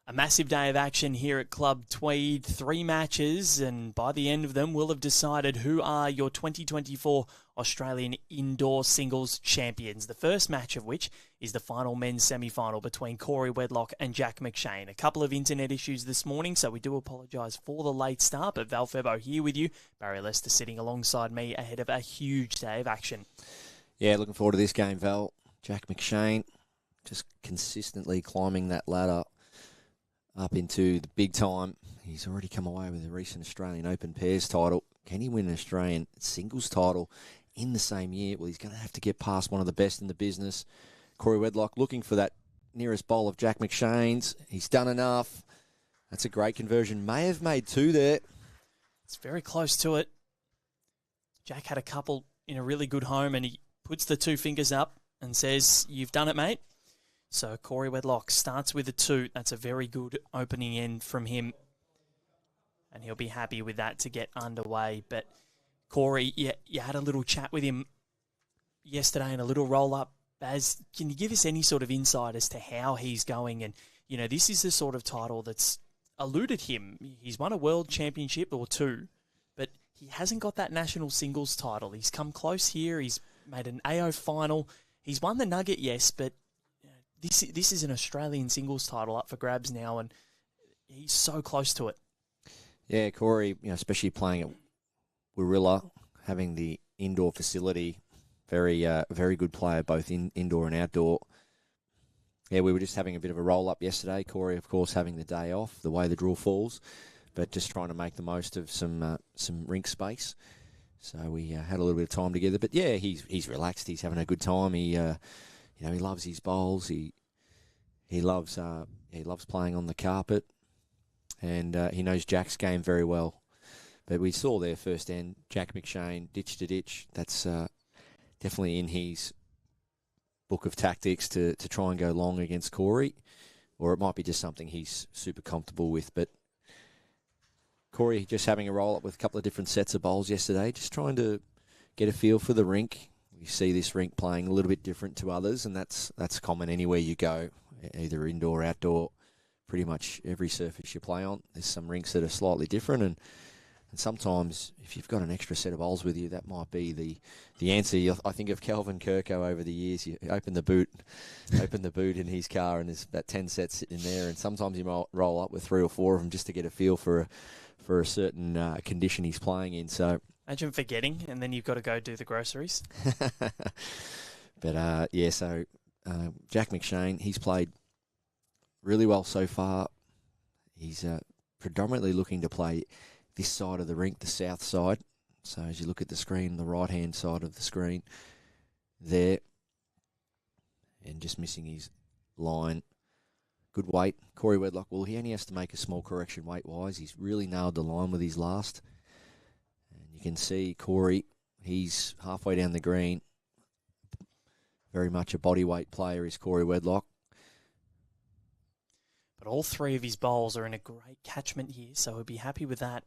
A massive day of action here at Club Tweed. 3 matches, and by the end of them, we'll have decided who are your 2024 Australian Indoor Singles Champions. The first match of which is the final men's semi-final between Corey Wedlock and Jack McShane. A couple of internet issues this morning, so we do apologise for the late start, but Val Febo here with you. Barry Lester sitting alongside me ahead of a huge day of action. Yeah, looking forward to this game, Val. Jack McShane just consistently climbing that ladder up into the big time. He's already come away with a recent Australian Open pairs title. Can he win an Australian singles title in the same year? Well, he's going to have to get past one of the best in the business. Corey Wedlock looking for that nearest bowl of Jack McShane's. He's done enough. That's a great conversion. May have made 2 there. It's very close to it. Jack had a couple in a really good home, and he puts the 2 fingers up and says, "You've done it, mate." So Corey Wedlock starts with a 2. That's a very good opening end from him. And he'll be happy with that to get underway. But Corey, you had a little chat with him yesterday and a little roll-up. Baz, can you give us any sort of insight as to how he's going? And, you know, this is the sort of title that's eluded him. He's won a world championship or 2, but he hasn't got that national singles title. He's come close here. He's made an AO final. He's won the Nugget, yes, but this is an Australian singles title up for grabs now, and he's so close to it. Yeah, Corey, especially playing at Warilla, having the indoor facility, very good player, both indoor and outdoor. Yeah, we were just having a bit of a roll-up yesterday. Corey, of course, having the day off, the way the draw falls, but just trying to make the most of some rink space. So we had a little bit of time together. But yeah, he's relaxed. He's having a good time. He loves his bowls. He loves playing on the carpet, and he knows Jack's game very well. But we saw there first end, Jack McShane, ditch to ditch. That's definitely in his book of tactics to try and go long against Corey, or it might be just something he's super comfortable with. But Corey just having a roll-up with a couple of different sets of bowls yesterday, just trying to get a feel for the rink. You see this rink playing a little bit different to others, and that's common anywhere you go, either indoor, outdoor, pretty much every surface you play on. There's some rinks that are slightly different, and sometimes if you've got an extra set of bowls with you, that might be the answer. I think of Kelvin Kirko over the years. You open the boot in his car, and there's about 10 sets sitting in there, and sometimes you might roll up with 3 or 4 of them just to get a feel for a certain condition he's playing in. So imagine forgetting, and then you've got to go do the groceries. But, so Jack McShane, he's played really well so far. He's predominantly looking to play this side of the rink, the south side. So as you look at the screen, the right-hand side of the screen there, and just missing his line. Good weight. Corey Wedlock, well, he only has to make a small correction weight-wise. He's really nailed the line with his last. And you can see Corey, he's halfway down the green. Very much a bodyweight player is Corey Wedlock. But all 3 of his bowls are in a great catchment here, so he'll be happy with that.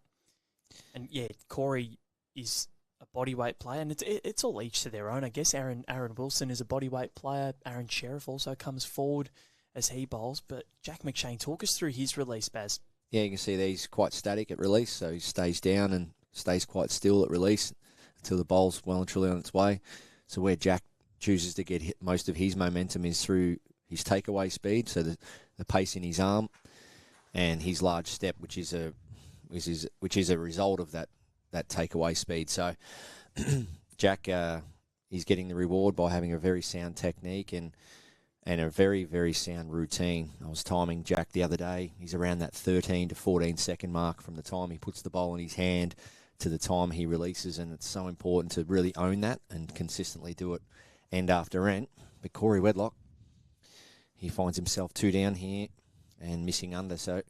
And yeah, Corey is a bodyweight player, and it's all each to their own, I guess. Aaron Wilson is a bodyweight player. Aaron Sheriff also comes forward as he bowls. But Jack McShane, talk us through his release, Baz. Yeah, you can see that he's quite static at release, so he stays down and stays quite still at release until the bowl's well and truly on its way. So where Jack chooses to get most of his momentum is through his takeaway speed, so the pace in his arm, and his large step, which is a result of that takeaway speed. So Jack is getting the reward by having a very sound technique and a very, very sound routine. I was timing Jack the other day. He's around that 13 to 14 second mark from the time he puts the bowl in his hand to the time he releases, and it's so important to really own that and consistently do it end after end. But Corey Wedlock, he finds himself 2 down here and missing under, so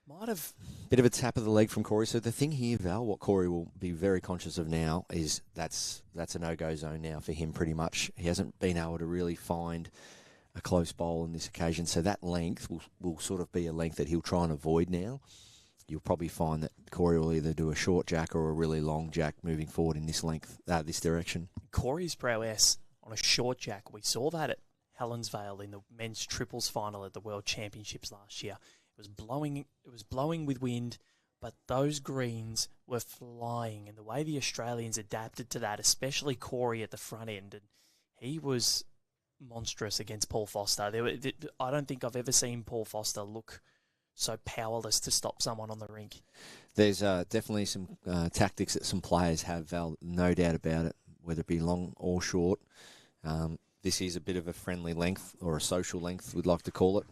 might have bit of a tap of the leg from Corey. So the thing here, Val, what Corey will be very conscious of now is that's a no-go zone now for him pretty much. He hasn't been able to really find a close bowl on this occasion, so that length will sort of be a length that he'll try and avoid now. You'll probably find that Corey will either do a short jack or a really long jack moving forward in this direction. Corey's prowess on a short jack, we saw that at Helensvale in the men's triples final at the World Championships last year. It was blowing with wind, but those greens were flying, and the way the Australians adapted to that, especially Corey at the front end, and he was monstrous against Paul Foster. I don't think I've ever seen Paul Foster look so powerless to stop someone on the rink. There's definitely some tactics that some players have, Val, no doubt about it, whether it be long or short. This is a bit of a friendly length, or a social length, we'd like to call it.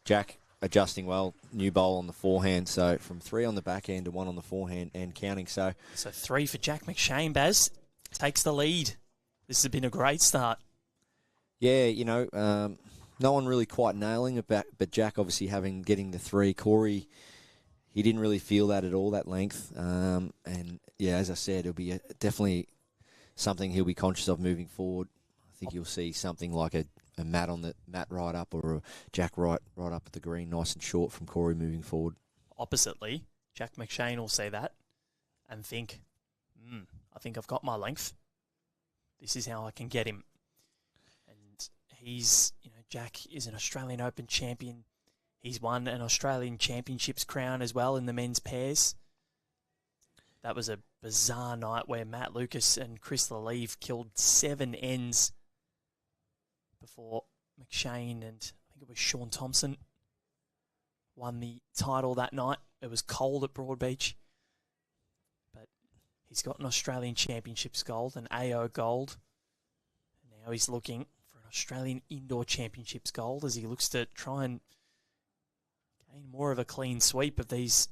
Jack adjusting well, new bowl on the forehand, so from 3 on the backhand to 1 on the forehand and counting. So 3 for Jack McShane, Baz, takes the lead. This has been a great start. Yeah, no one really quite nailing it, but Jack obviously getting the 3. Corey, he didn't really feel that at all, that length. And yeah, as I said, it'll be definitely something he'll be conscious of moving forward. I think you'll see something like a mat on the mat right up, or a Jack right up at the green, nice and short from Corey moving forward. Oppositely, Jack McShane will see that and think, I think I've got my length. This is how I can get him. And Jack is an Australian Open champion. He's won an Australian Championships crown as well in the men's pairs. That was a bizarre night where Matt Lucas and Chris Lalive killed 7 ends before McShane and I think it was Sean Thompson won the title that night. It was cold at Broadbeach, but he's got an Australian Championships gold, an AO gold. And now he's looking for an Australian Indoor Championships gold as he looks to try and gain more of a clean sweep of these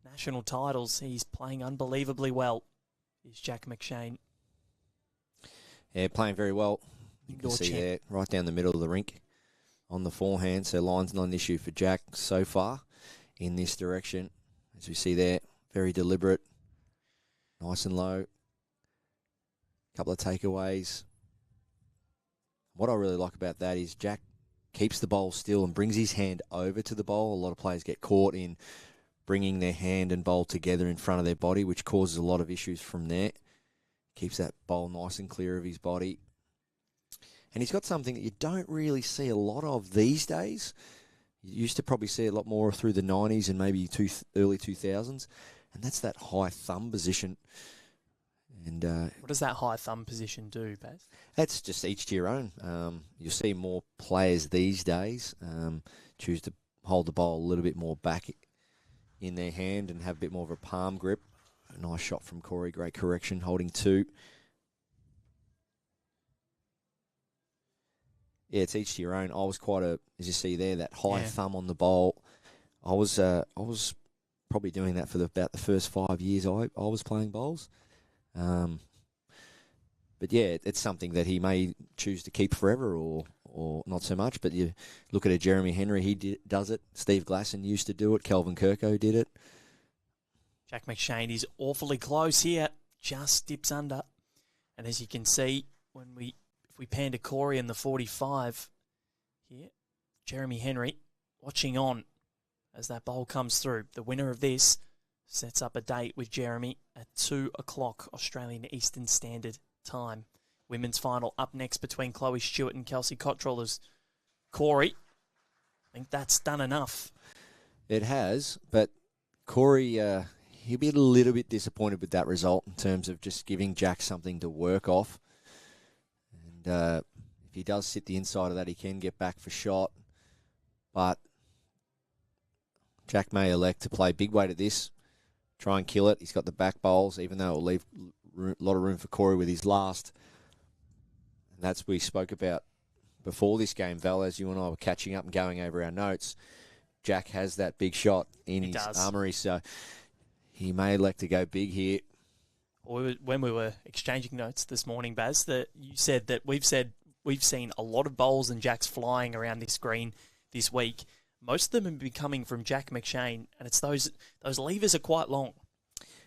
national titles. He's playing unbelievably well, is Jack McShane. Yeah, playing very well. You can see there, right down the middle of the rink on the forehand. So line's not an issue for Jack so far in this direction. As we see there, very deliberate, nice and low. Couple of takeaways. What I really like about that is Jack keeps the bowl still and brings his hand over to the bowl. A lot of players get caught in bringing their hand and bowl together in front of their body, which causes a lot of issues from there. Keeps that bowl nice and clear of his body. And he's got something that you don't really see a lot of these days. You used to probably see a lot more through the 90s and maybe early 2000s, and that's that high thumb position. And what does that high thumb position do, Baz? That's just each to your own. You'll see more players these days choose to hold the ball a little bit more back in their hand and have a bit more of a palm grip. A nice shot from Corey, great correction, holding 2. Yeah, it's each to your own. I was quite as you see there, that high thumb on the bowl. I was probably doing that for about the first 5 years I was playing bowls. But yeah, it's something that he may choose to keep forever or not so much. But you look at a Jeremy Henry, he does it. Steve Glasson used to do it. Kelvin Kirko did it. Jack McShane is awfully close here, just dips under. And as you can see, if we pan to Corey in the 45 here, Jeremy Henry watching on as that bowl comes through. The winner of this sets up a date with Jeremy at 2 o'clock Australian Eastern Standard Time. Women's final up next between Chloe Stewart and Kelsey Cottrell. As Corey, I think that's done enough. It has, but Corey, he'll be a little bit disappointed with that result in terms of just giving Jack something to work off. And if he does sit the inside of that, he can get back for shot. But Jack may elect to play big weight at this, try and kill it. He's got the back bowls, even though it will leave a lot of room for Corey with his last. And that's what we spoke about before this game, Val, as you and I were catching up and going over our notes. Jack has that big shot in his armoury, so he may elect to go big here. When we were exchanging notes this morning, Baz, that you said that we've seen a lot of bowls and Jacks flying around this green this week. Most of them have been coming from Jack McShane, and it's those levers are quite long.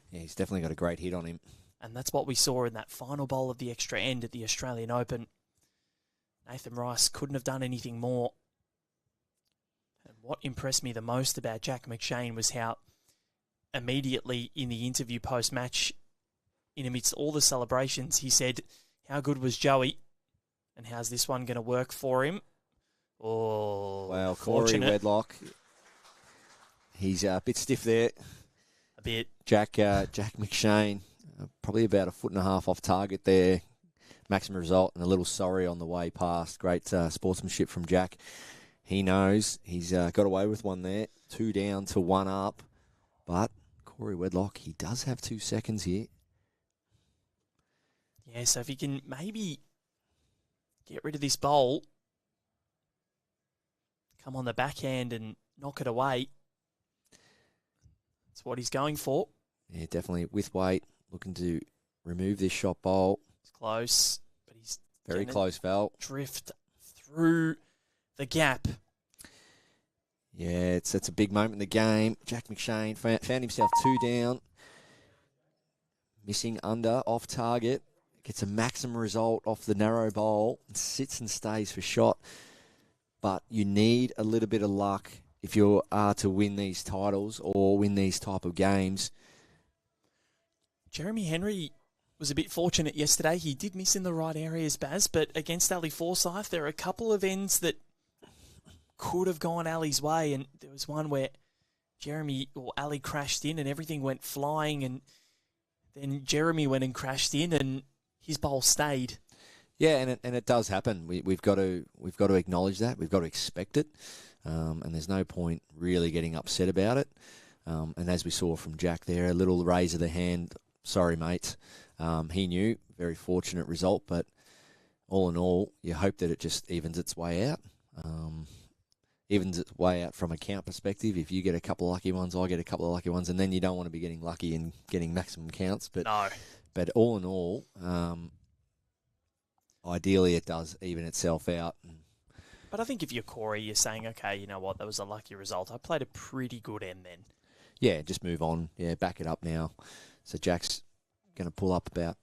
Yeah, he's definitely got a great hit on him. And that's what we saw in that final bowl of the extra end at the Australian Open. Nathan Rice couldn't have done anything more. And what impressed me the most about Jack McShane was how immediately in the interview post-match, in amidst all the celebrations, he said, "How good was Joey?" And how's this one going to work for him? Oh, Well, Corey fortunate. Wedlock, he's a bit stiff there. A bit. Jack McShane, probably about 1.5 feet off target there. Maximum result and a little sorry on the way past. Great sportsmanship from Jack. He knows he's got away with one there. 2 down to 1 up. But Corey Wedlock, he does have 2 seconds here. Yeah, so if he can maybe get rid of this bowl, come on the backhand and knock it away. That's what he's going for. Yeah, definitely with weight, looking to remove this shot bowl. It's close, but he's Very close, Val. Drift through the gap. Yeah, it's a big moment in the game. Jack McShane found himself 2 down. Missing under, off target. Gets a maximum result off the narrow bowl. And sits and stays for shot. But you need a little bit of luck if you are to win these titles or win these type of games. Jeremy Henry was a bit fortunate yesterday. He did miss in the right areas, Baz, but against Ali Forsyth, there are a couple of ends that could have gone Ali's way, and there was one where Ali crashed in and everything went flying, and then Jeremy went and crashed in and his bowl stayed. Yeah, and it does happen. We've got to acknowledge that. We've got to expect it, and there's no point really getting upset about it. And as we saw from Jack there, a little raise of the hand. Sorry, mate. He knew. Very fortunate result, but all in all, you hope that it just evens its way out. Evens its way out from a count perspective. If you get a couple of lucky ones, I get a couple of lucky ones, and then you don't want to be getting lucky and getting maximum counts. But no. But all in all, ideally it does even itself out. But I think if you're Corey, you're saying, okay, you know what, that was a lucky result. I played a pretty good end then. Yeah, just move on. Yeah, back it up now. So Jack's going to pull up about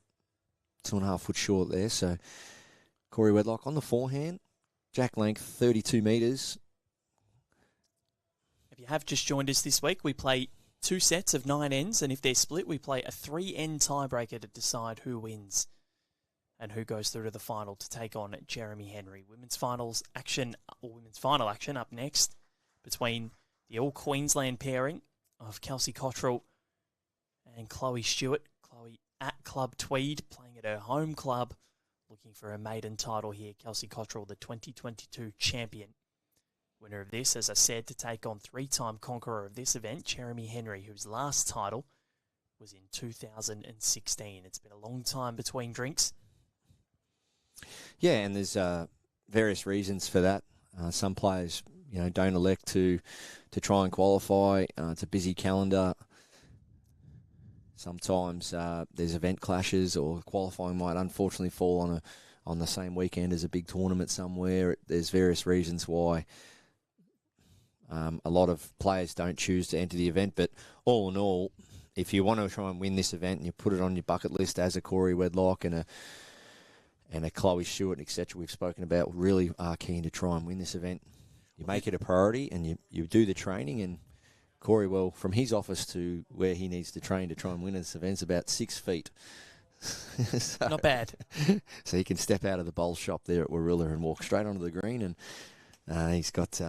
2.5 foot short there. So Corey Wedlock on the forehand. Jack length 32 metres. If you have just joined us this week, we play 2 sets of 9 ends, and if they're split, we play a 3-end tiebreaker to decide who wins and who goes through to the final to take on Jeremy Henry. Women's final action up next between the All-Queensland pairing of Kelsey Cottrell and Chloe Stewart. Chloe at Club Tweed, playing at her home club, looking for a maiden title here. Kelsey Cottrell, the 2022 champion. Winner of this, as I said, to take on 3-time conqueror of this event, Jeremy Henry, whose last title was in 2016. It's been a long time between drinks. Yeah, and there's various reasons for that. Some players, don't elect to try and qualify. It's a busy calendar. Sometimes there's event clashes, or qualifying might unfortunately fall on the same weekend as a big tournament somewhere. There's various reasons why a lot of players don't choose to enter the event. But all in all, if you want to try and win this event and you put it on your bucket list as a Corey Wedlock and a Chloe Stewart, etc., we've spoken about, really are keen to try and win this event. You make it a priority and you do the training. And Corey, well, from his office to where he needs to train to try and win this event is about 6 feet. So, not bad. So he can step out of the bowl shop there at Warilla and walk straight onto the green, and he's got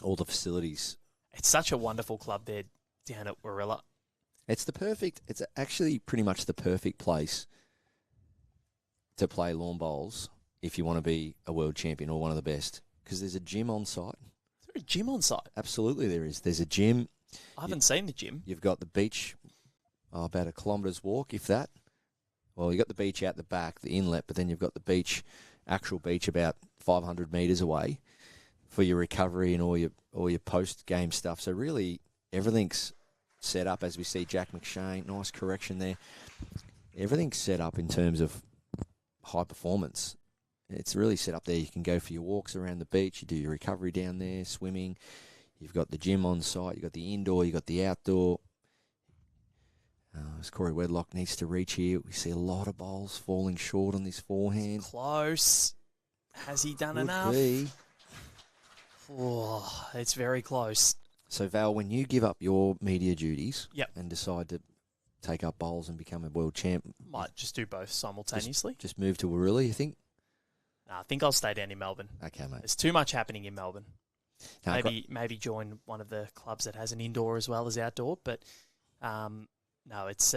all the facilities. It's such a wonderful club there down at Warilla. It's actually pretty much the perfect place to play lawn bowls if you want to be a world champion or one of the best, because there's a gym on site. Is there a gym on site? Absolutely there is. There's a gym. I haven't seen the gym. You've got the beach, about 1 kilometres walk, if that. Well, you've got the beach out the back, the inlet, but then you've got the actual beach about 500 metres away for your recovery and all your post-game stuff. So really everything's set up, as we see Jack McShane, nice correction there. Everything's set up in terms of high performance. It's really set up there. You can go for your walks around the beach. You do your recovery down there, swimming. You've got the gym on site. You've got the indoor. You've got the outdoor. As Corey Wedlock needs to reach here, we see a lot of bowls falling short on this forehand. It's close. Has he done Could enough? be. Oh, it's very close. So, Val, when you give up your media duties Yep. and decide to take up bowls and become a world champ, Might just do both simultaneously. just move to Warilla, you think? I think I'll stay down in Melbourne. Okay, mate. There's too much happening in Melbourne. No, Maybe join one of the clubs that has an indoor as well as outdoor. But no, it's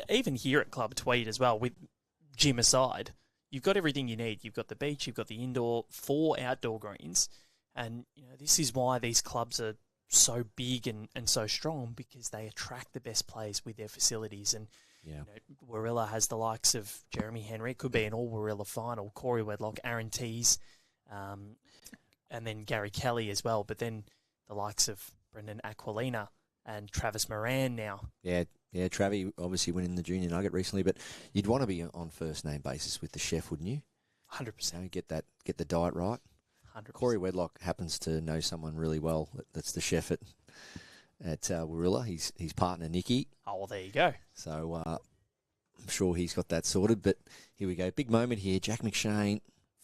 even here at Club Tweed as well, with gym aside, you've got everything you need. You've got the beach, you've got the indoor, 4 outdoor greens. And this is why these clubs are so big and so strong, because they attract the best players with their facilities. And Warilla has the likes of Jeremy Henry. It could be an all Warilla final. Corey Wedlock, Aaron Tees, and then Gary Kelly as well. But then the likes of Brendan Aquilina and Travis Moran now. Yeah, Travi obviously winning the Junior Nugget recently, but you'd want to be on first name basis with the chef, wouldn't you? 100%. Get the diet right. 100%. Corey Wedlock happens to know someone really well. That's the chef at Warilla. His partner Nicky. Oh, well, there you go. So I'm sure he's got that sorted. But here we go. Big moment here. Jack McShane,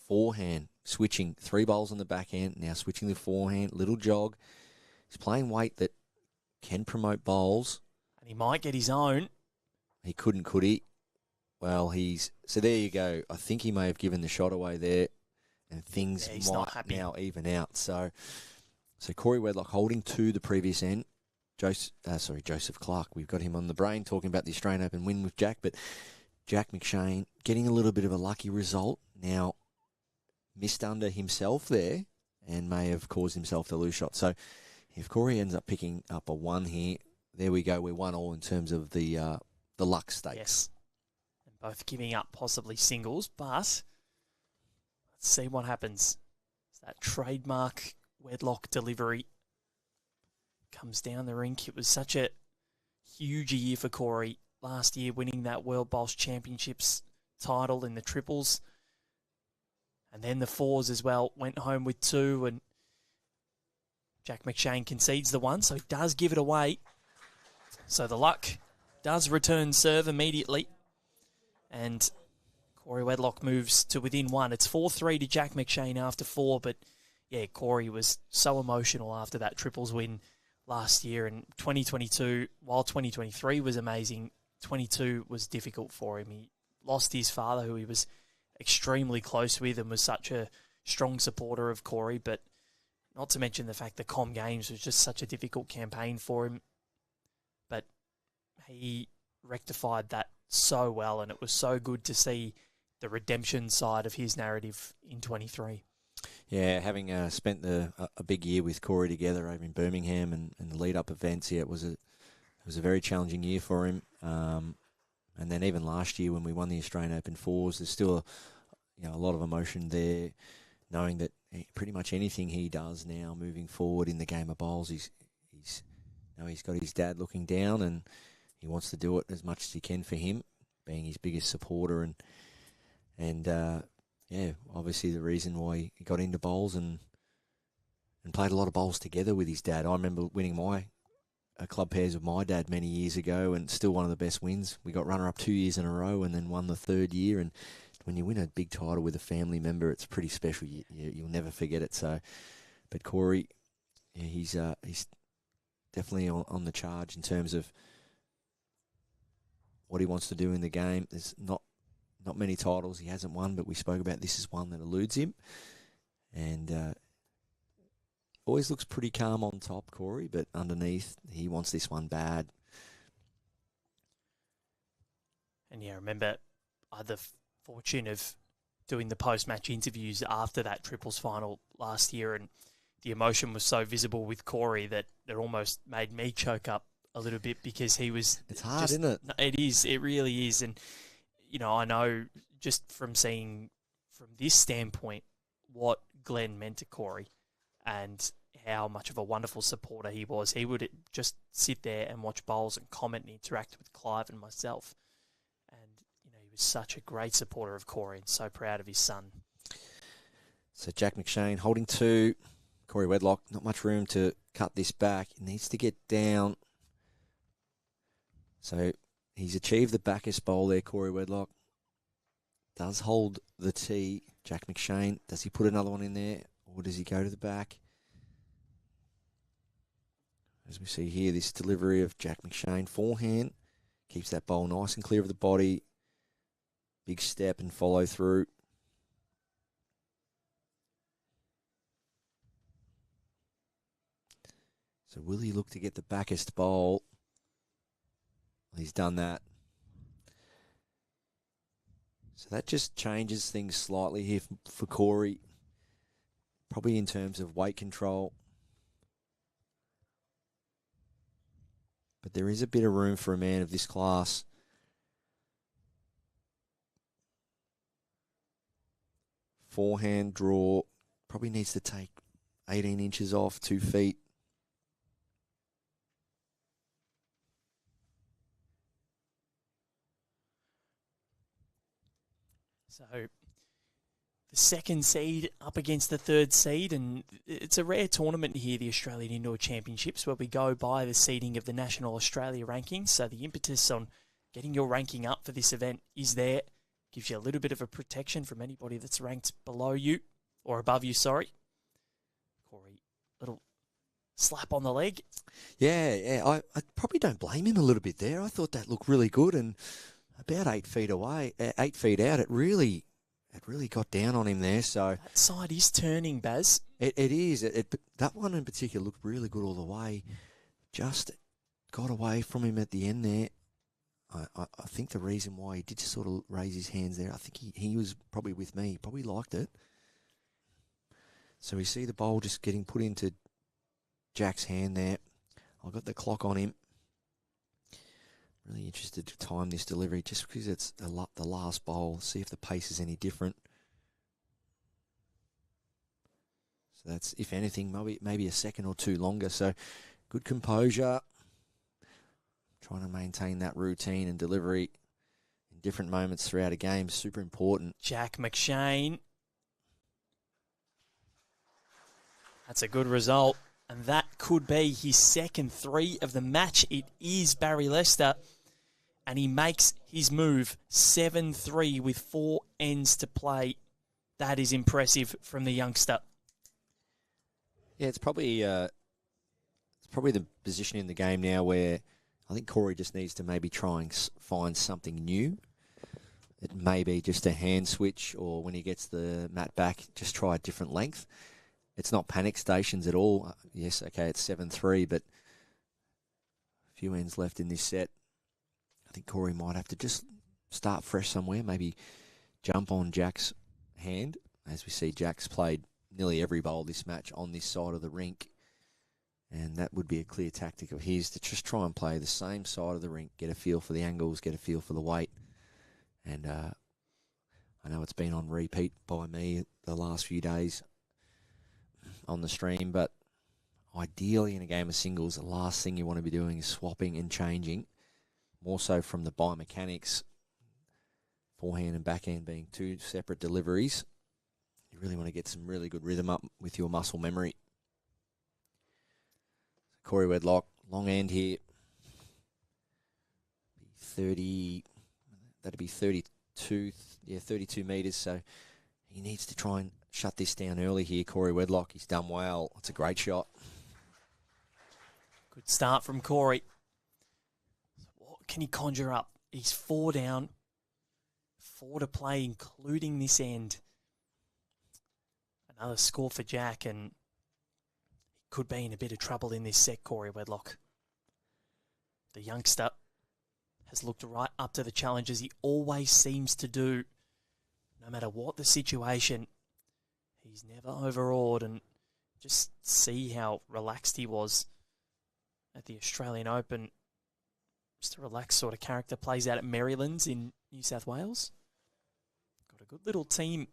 forehand, switching 3 bowls on the backhand. Now switching the forehand. Little jog. He's playing weight that can promote bowls. And he might get his own. He couldn't, could he? Well, so there you go. I think he may have given the shot away there. And things might now even out. So Corey Wedlock holding to the previous end. Joseph Clark. We've got him on the brain talking about the Australian Open win with Jack. But Jack McShane getting a little bit of a lucky result. Now missed under himself there and may have caused himself to lose shot. So if Corey ends up picking up a 1 here, there we go. We're 1-1 in terms of the luck stakes. Yes. And both giving up possibly singles, but let's see what happens. It's that trademark Wedlock delivery comes down the rink. It was such a huge year for Corey last year, winning that World Bowls Championships title in the triples. And then the 4s as well, went home with 2, and Jack McShane concedes the 1, so he does give it away. So the luck does return serve immediately. And Corey Wedlock moves to within 1. It's 4-3 to Jack McShane after 4, but yeah, Corey was so emotional after that triples win last year. And 2022, while 2023 was amazing, 22 was difficult for him. He lost his father, who he was extremely close with and was such a strong supporter of Corey, but not to mention the fact that Com Games was just such a difficult campaign for him. But he rectified that so well, and it was so good to see the redemption side of his narrative in 23. Yeah, having spent a big year with Corey together over in Birmingham and the lead-up events, it was a very challenging year for him. And then even last year when we won the Australian Open 4s, there's still a lot of emotion there, knowing that pretty much anything he does now moving forward in the game of bowls, he's got his dad looking down, and he wants to do it as much as he can for him, being his biggest supporter, and obviously the reason why he got into bowls and played a lot of bowls together with his dad. I remember winning my club pairs with my dad many years ago, and still one of the best wins. We got runner-up 2 years in a row and then won the 3rd year. And when you win a big title with a family member, it's pretty special. You'll never forget it. So, but Corey, he's definitely on the charge in terms of what he wants to do in the game. There's not many titles he hasn't won, but we spoke about this is one that eludes him. And always looks pretty calm on top, Corey, but underneath, he wants this one bad. And yeah, remember, I had the fortune of doing the post-match interviews after that triples final last year, and the emotion was so visible with Corey that it almost made me choke up a little bit, because he was... It's hard, isn't it? It is. It really is. And, I know just from seeing from this standpoint what Glenn meant to Corey and how much of a wonderful supporter he was. He would just sit there and watch bowls and comment and interact with Clive and myself. And, he was such a great supporter of Corey and so proud of his son. So Jack McShane holding 2. Corey Wedlock, not much room to cut this back. He needs to get down. So he's achieved the backest bowl there, Corey Wedlock. Does hold the tee. Jack McShane, does he put another one in there, or does he go to the back? As we see here, this delivery of Jack McShane, forehand, keeps that bowl nice and clear of the body. Big step and follow through. So will he look to get the backest bowl? He's done that. So that just changes things slightly here for Corey. Probably in terms of weight control. But there is a bit of room for a man of this class. Forehand draw. Probably needs to take 18 inches off, 2 feet. So the second seed up against the third seed, and it's a rare tournament here, the Australian Indoor Championships, where we go by the seeding of the National Australia rankings. So the impetus on getting your ranking up for this event is there. Gives you a little bit of a protection from anybody that's ranked below you, or above you, sorry. Corey, little slap on the leg. Yeah, I probably don't blame him a little bit there. I thought that looked really good, and about 8 feet away, 8 feet out, it really got down on him there. So that side is turning, Baz. It is. That one in particular looked really good all the way. Just got away from him at the end there. I think the reason why he did just sort of raise his hands there, I think he was probably with me. He probably liked it. So we see the bowl just getting put into Jack's hand there. I've got the clock on him. Really interested to time this delivery just because it's the last bowl. See if the pace is any different. So that's, if anything, maybe a second or two longer. So good composure. Trying to maintain that routine and delivery in different moments throughout a game. Super important. Jack McShane. That's a good result. And that could be his second 3 of the match. It is Barry Lester. And he makes his move 7-3 with 4 ends to play. That is impressive from the youngster. Yeah, it's probably the position in the game now where I think Corey just needs to maybe try and find something new. It may be just a hand switch, or when he gets the mat back, just try a different length. It's not panic stations at all. Yes, okay, it's 7-3, but a few ends left in this set. I think Corey might have to just start fresh somewhere, maybe jump on Jack's hand. As we see, Jack's played nearly every bowl this match on this side of the rink. And that would be a clear tactic of his, to just try and play the same side of the rink, get a feel for the angles, get a feel for the weight. And I know it's been on repeat by me the last few days on the stream, but ideally in a game of singles, the last thing you want to be doing is swapping and changing, more so from the biomechanics, forehand and backhand being 2 separate deliveries. You really want to get some really good rhythm up with your muscle memory. Corey Wedlock, long end here. That'd be 32 metres, so he needs to try and shut this down early here, Corey Wedlock. He's done well. It's a great shot. Good start from Corey. What can he conjure up? He's 4 down, 4 to play, including this end. Another score for Jack, and could be in a bit of trouble in this set, Corey Wedlock. The youngster has looked right up to the challenges he always seems to do. No matter what the situation, he's never overawed, and just see how relaxed he was at the Australian Open. Just a relaxed sort of character. Plays out at Merrylands in New South Wales. Got a good little team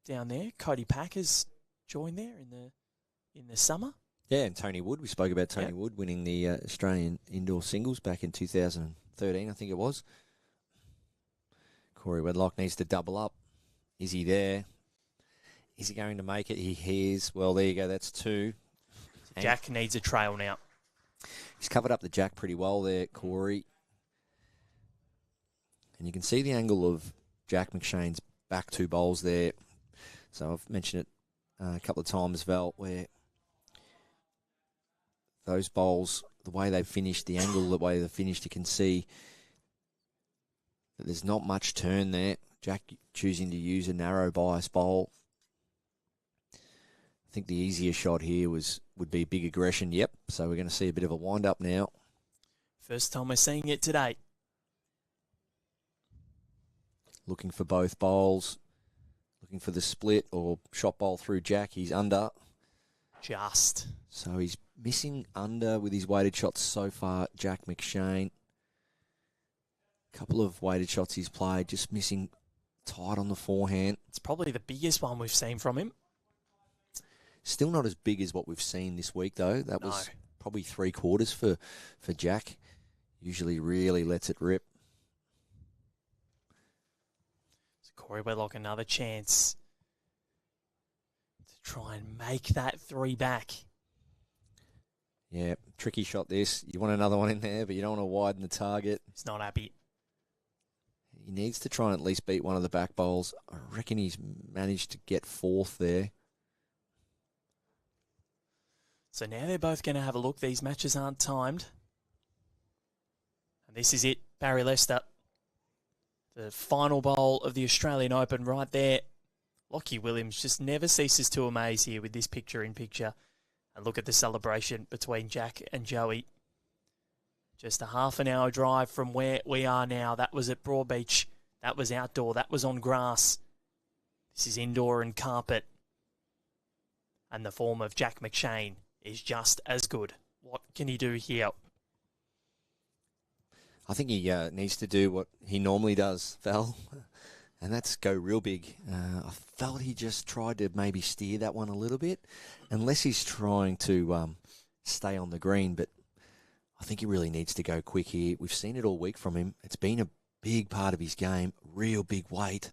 down there. Cody Packer's joined there in the summer. Yeah, and Tony Wood. We spoke about Tony Wood winning the Australian Indoor Singles back in 2013, I think it was. Corey Wedlock needs to double up. Is he there? Is he going to make it? He is. Well, there you go. That's 2. Jack needs a trail now. He's covered up the Jack pretty well there, Corey. And you can see the angle of Jack McShane's back 2 bowls there. So I've mentioned it a couple of times, Val, where those bowls, the way they've finished, the angle, the way they've finished, you can see that there's not much turn there. Jack choosing to use a narrow bias bowl. think the easier shot here would be big aggression. Yep. So we're going to see a bit of a wind up now. First time we're seeing it today. Looking for both bowls. Looking for the split or shot bowl through Jack. He's under. Just. So he's missing under with his weighted shots so far, Jack McShane. Couple of weighted shots he's played, just missing tight on the forehand. It's probably the biggest one we've seen from him. Still not as big as what we've seen this week, though. That was probably 3/4 for Jack. Usually really lets it rip. So Corey Wedlock, another chance to try and make that 3 back. Yeah, tricky shot this. You want another one in there, but you don't want to widen the target. He's not happy. He needs to try and at least beat one of the back bowls. I reckon he's managed to get 4th there. So now they're both going to have a look. These matches aren't timed. And this is it, Barry Lester. The final bowl of the Australian Open right there. Lockie Williams just never ceases to amaze here with this picture-in-picture. And look at the celebration between Jack and Joey. Just a half an hour drive from where we are now. That was at Broadbeach. That was outdoor. That was on grass. This is indoor and carpet. And the form of Jack McShane is just as good. What can he do here? I think he needs to do what he normally does, Val, and that's go real big. I felt he just tried to maybe steer that one a little bit, unless he's trying to stay on the green, but I think he really needs to go quick here. We've seen it all week from him. It's been a big part of his game, real big weight.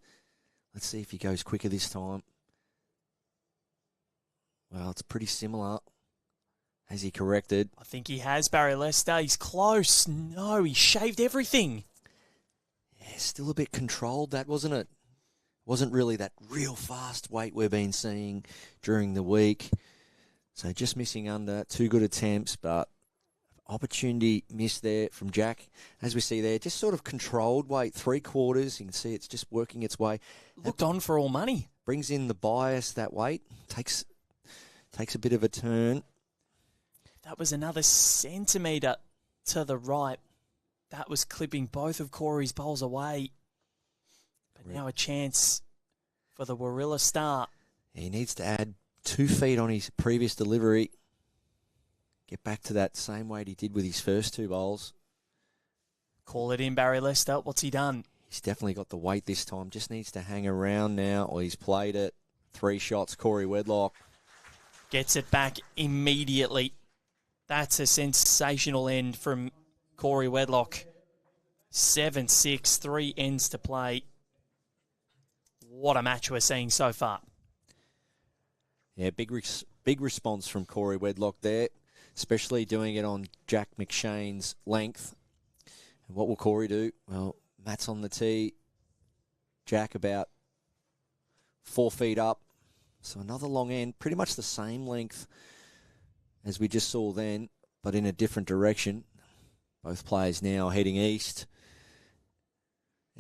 Let's see if he goes quicker this time. Well, it's pretty similar. Has he corrected? I think he has, Barry Lester. He's close. No, he shaved everything. Yeah, still a bit controlled, that, wasn't it? Wasn't really that real fast weight we've been seeing during the week. So just missing under. 2 good attempts, but opportunity missed there from Jack. As we see there, just sort of controlled weight, 3/4. You can see it's just working its way. Looked on for all money. Brings in the bias, that weight. Takes a bit of a turn. That was another centimetre to the right. That was clipping both of Corey's bowls away. But now a chance for the Warilla star. He needs to add 2 feet on his previous delivery. Get back to that same weight he did with his first 2 bowls. Call it in, Barry Lester. What's he done? He's definitely got the weight this time. Just needs to hang around now, or he's played it. 3 shots, Corey Wedlock. Gets it back immediately. That's a sensational end from Corey Wedlock. 7-6, 3 ends to play. What a match we're seeing so far. Yeah, big response from Corey Wedlock there, especially doing it on Jack McShane's length. And what will Corey do? Well, Matt's on the tee. Jack about 4 feet up. So another long end, pretty much the same length as we just saw then, but in a different direction. Both players now heading east,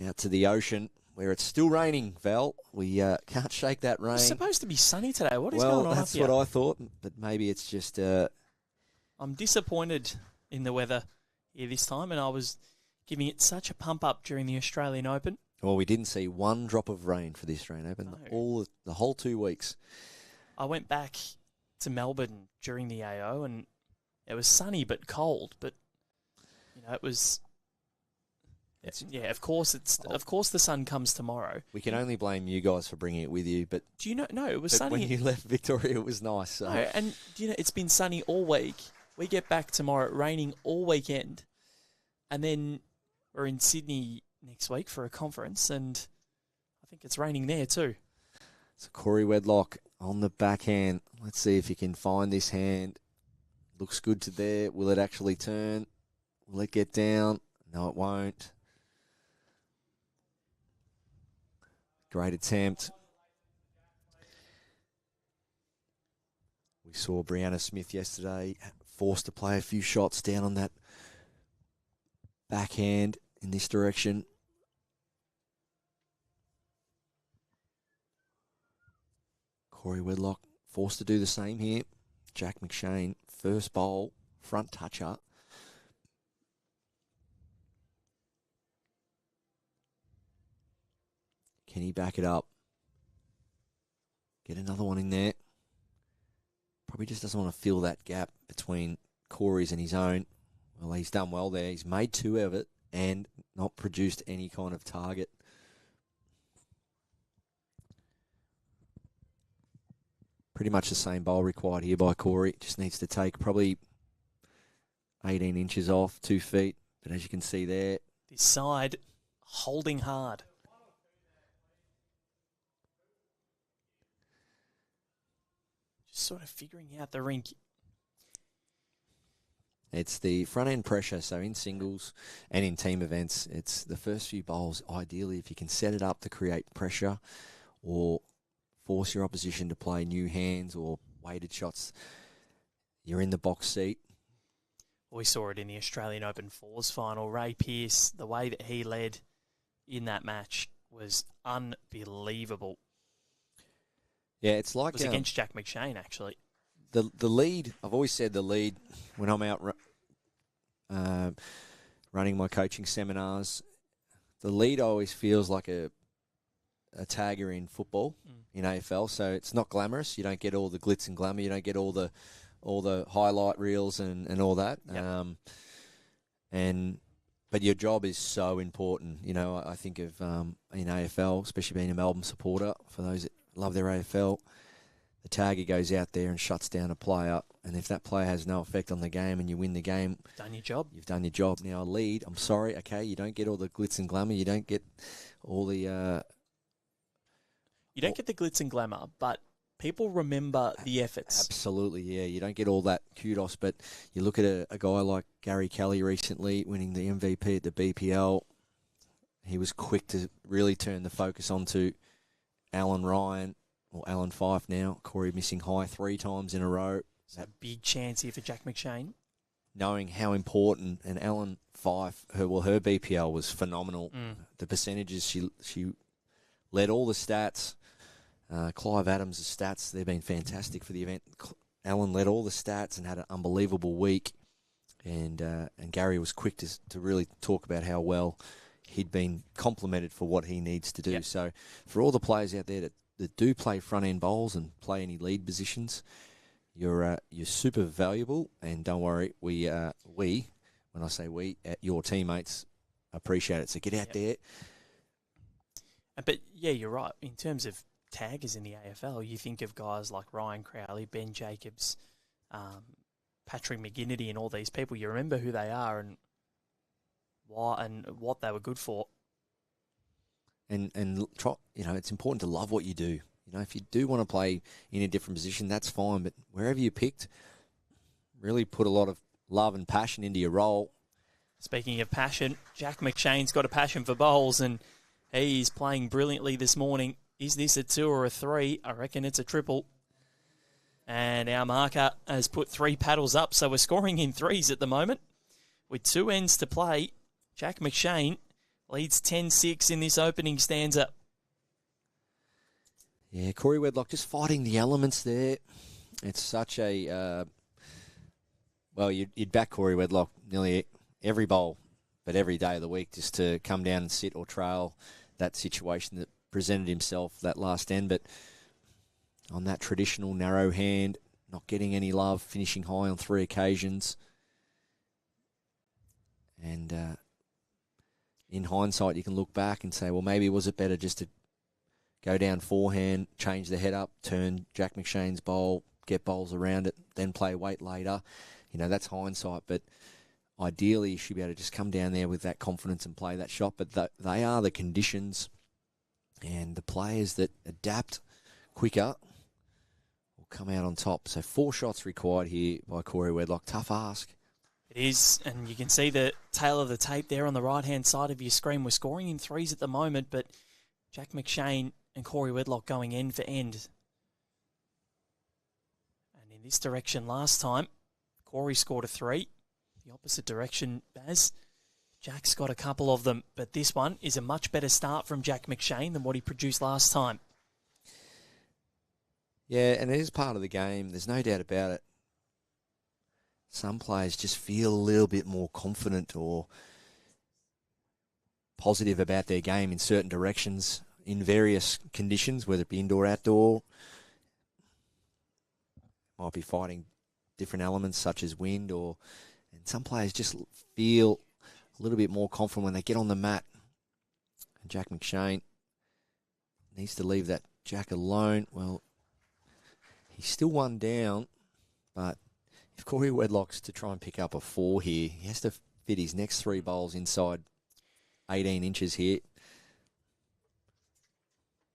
out to the ocean, where it's still raining, Val. We can't shake that rain. It's supposed to be sunny today. What is well, going on that's up here? what I thought, but maybe it's just... I'm disappointed in the weather here this time, and I was giving it such a pump up during the Australian Open. Well, we didn't see one drop of rain for the Australian Open, the whole 2 weeks. I went back to Melbourne during the AO, and it was sunny but cold. But you know, it was. Of course the sun comes tomorrow. We can only blame you guys for bringing it with you, but do you know? No, it was but sunny. When you left Victoria, it was nice. So. No, and do you know it's been sunny all week. We get back tomorrow, raining all weekend, and then we're in Sydney next week for a conference, and I think it's raining there too. So Corey Wedlock on the backhand. Let's see if he can find this hand. Looks good to there. Will it actually turn? Will it get down? No, it won't. Great attempt. We saw Brianna Smith yesterday forced to play a few shots down on that backhand in this direction. Corey Wedlock forced to do the same here. Jack McShane, first bowl, front toucher. Can he back it up? Get another one in there. Probably just doesn't want to fill that gap between Corey's and his own. Well, he's done well there. He's made 2 of it and not produced any kind of target. Pretty much the same bowl required here by Corey. Just needs to take probably 18 inches off, 2 feet. But as you can see there, this side holding hard. Just sort of figuring out the rink. It's the front end pressure. So in singles and in team events, it's the first few bowls. Ideally, if you can set it up to create pressure or force your opposition to play new hands or weighted shots, you're in the box seat. We saw it in the Australian Open Fours final. Ray Pearce, the way that he led in that match was unbelievable. Yeah, it's like... It was against Jack McShane, actually. The lead, I've always said the lead when I'm out running my coaching seminars, the lead always feels like a tagger in football, in AFL. So it's not glamorous. You don't get all the glitz and glamour. You don't get all the highlight reels and all that. Yep. But your job is so important. You know, I think of in AFL, especially being a Melbourne supporter, for those that love their AFL, the tagger goes out there and shuts down a player, and if that player has no effect on the game and you win the game, done your job. You've done your job. Now, a lead, I'm sorry, okay, you don't get all the glitz and glamour. You don't get all the... You don't get the glitz and glamour, but people remember the efforts. Absolutely, yeah. You don't get all that kudos, but you look at a guy like Gary Kelly recently winning the MVP at the BPL. He was quick to really turn the focus onto Alan Ryan, or Alan Fife now. Corey missing high 3 times in a row. So a big chance here for Jack McShane. Knowing how important, and Alan Fife, her BPL was phenomenal. The percentages, she led all the stats. Clive Adams' stats, they've been fantastic for the event. Alan led all the stats and had an unbelievable week. And Gary was quick to really talk about how well he'd been complimented for what he needs to do. Yep. So for all the players out there that do play front-end bowls and play any lead positions, you're super valuable. And don't worry, we, when I say we, your teammates appreciate it. So get out there. But, yeah, you're right. In terms of taggers in the AFL, you think of guys like Ryan Crowley, Ben Jacobs, Patrick McGinnity, and all these people. You remember who they are and why and what they were good for. And you know, it's important to love what you do. You know, if you do want to play in a different position, that's fine. But wherever you picked, really put a lot of love and passion into your role. Speaking of passion, Jack McShane's got a passion for bowls, and he's playing brilliantly this morning. Is this a 2 or a 3? I reckon it's a triple. And our marker has put 3 paddles up, so we're scoring in 3s at the moment. With 2 ends to play, Jack McShane leads 10-6 in this opening stanza. Yeah, Corey Wedlock just fighting the elements there. It's such a... well, you'd back Corey Wedlock nearly every bowl, but every day of the week, just to come down and sit or trail that situation that presented himself that last end. But on that traditional narrow hand, not getting any love, finishing high on 3 occasions. And in hindsight, you can look back and say, well, maybe was it better just to go down forehand, change the head up, turn Jack McShane's bowl, get bowls around it, then play weight later. You know, that's hindsight. But ideally, you should be able to just come down there with that confidence and play that shot. But they are the conditions, and the players that adapt quicker will come out on top. So 4 shots required here by Corey Wedlock. Tough ask. It is, and you can see the tail of the tape there on the right-hand side of your screen. We're scoring in 3s at the moment, but Jack McShane and Corey Wedlock going end for end. And in this direction last time, Corey scored a 3. The opposite direction, Baz. Jack's got a couple of them, but this one is a much better start from Jack McShane than what he produced last time. Yeah, and it is part of the game. There's no doubt about it. Some players just feel a little bit more confident or positive about their game in certain directions in various conditions, whether it be indoor, outdoor. Might be fighting different elements such as wind, and some players just feel a little bit more confident when they get on the mat. And Jack McShane needs to leave that Jack alone. Well, he's still one down, but if Corey Wedlock's to try and pick up a 4 here, he has to fit his next 3 bowls inside 18 inches here.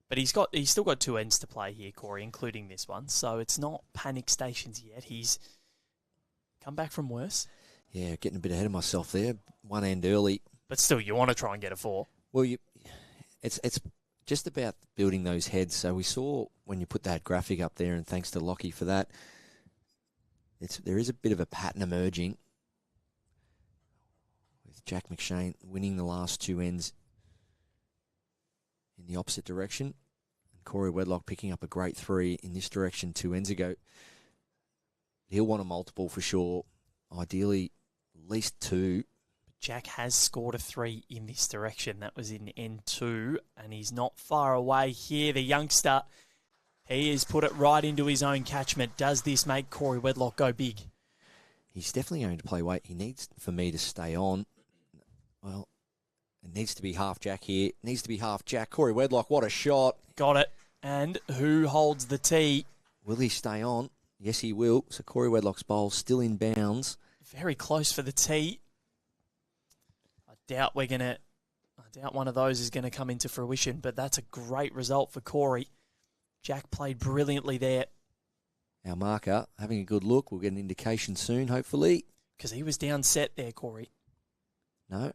But he's still got 2 ends to play here, Corey, including this one. So it's not panic stations yet. He's come back from worse. Yeah, getting a bit ahead of myself there. 1 end early. But still, you want to try and get a 4. Well, it's just about building those heads. So we saw when you put that graphic up there, and thanks to Lockie for that, there is a bit of a pattern emerging with Jack McShane winning the last 2 ends in the opposite direction, and Corey Wedlock picking up a great 3 in this direction 2 ends ago. He'll want a multiple for sure, ideally at least 2. Jack has scored a 3 in this direction. That was in N2, and he's not far away here. The youngster, he has put it right into his own catchment. Does this make Corey Wedlock go big? He's definitely going to play weight. He needs for me to stay on. Well, it needs to be half Jack here. It needs to be half Jack. Corey Wedlock, what a shot. Got it. And who holds the tee? Will he stay on? Yes, he will. So Corey Wedlock's bowl still in bounds. Very close for the tee. I doubt one of those is going to come into fruition, but that's a great result for Corey. Jack played brilliantly there. Our marker having a good look. We'll get an indication soon, hopefully. Because he was down set there, Corey. No.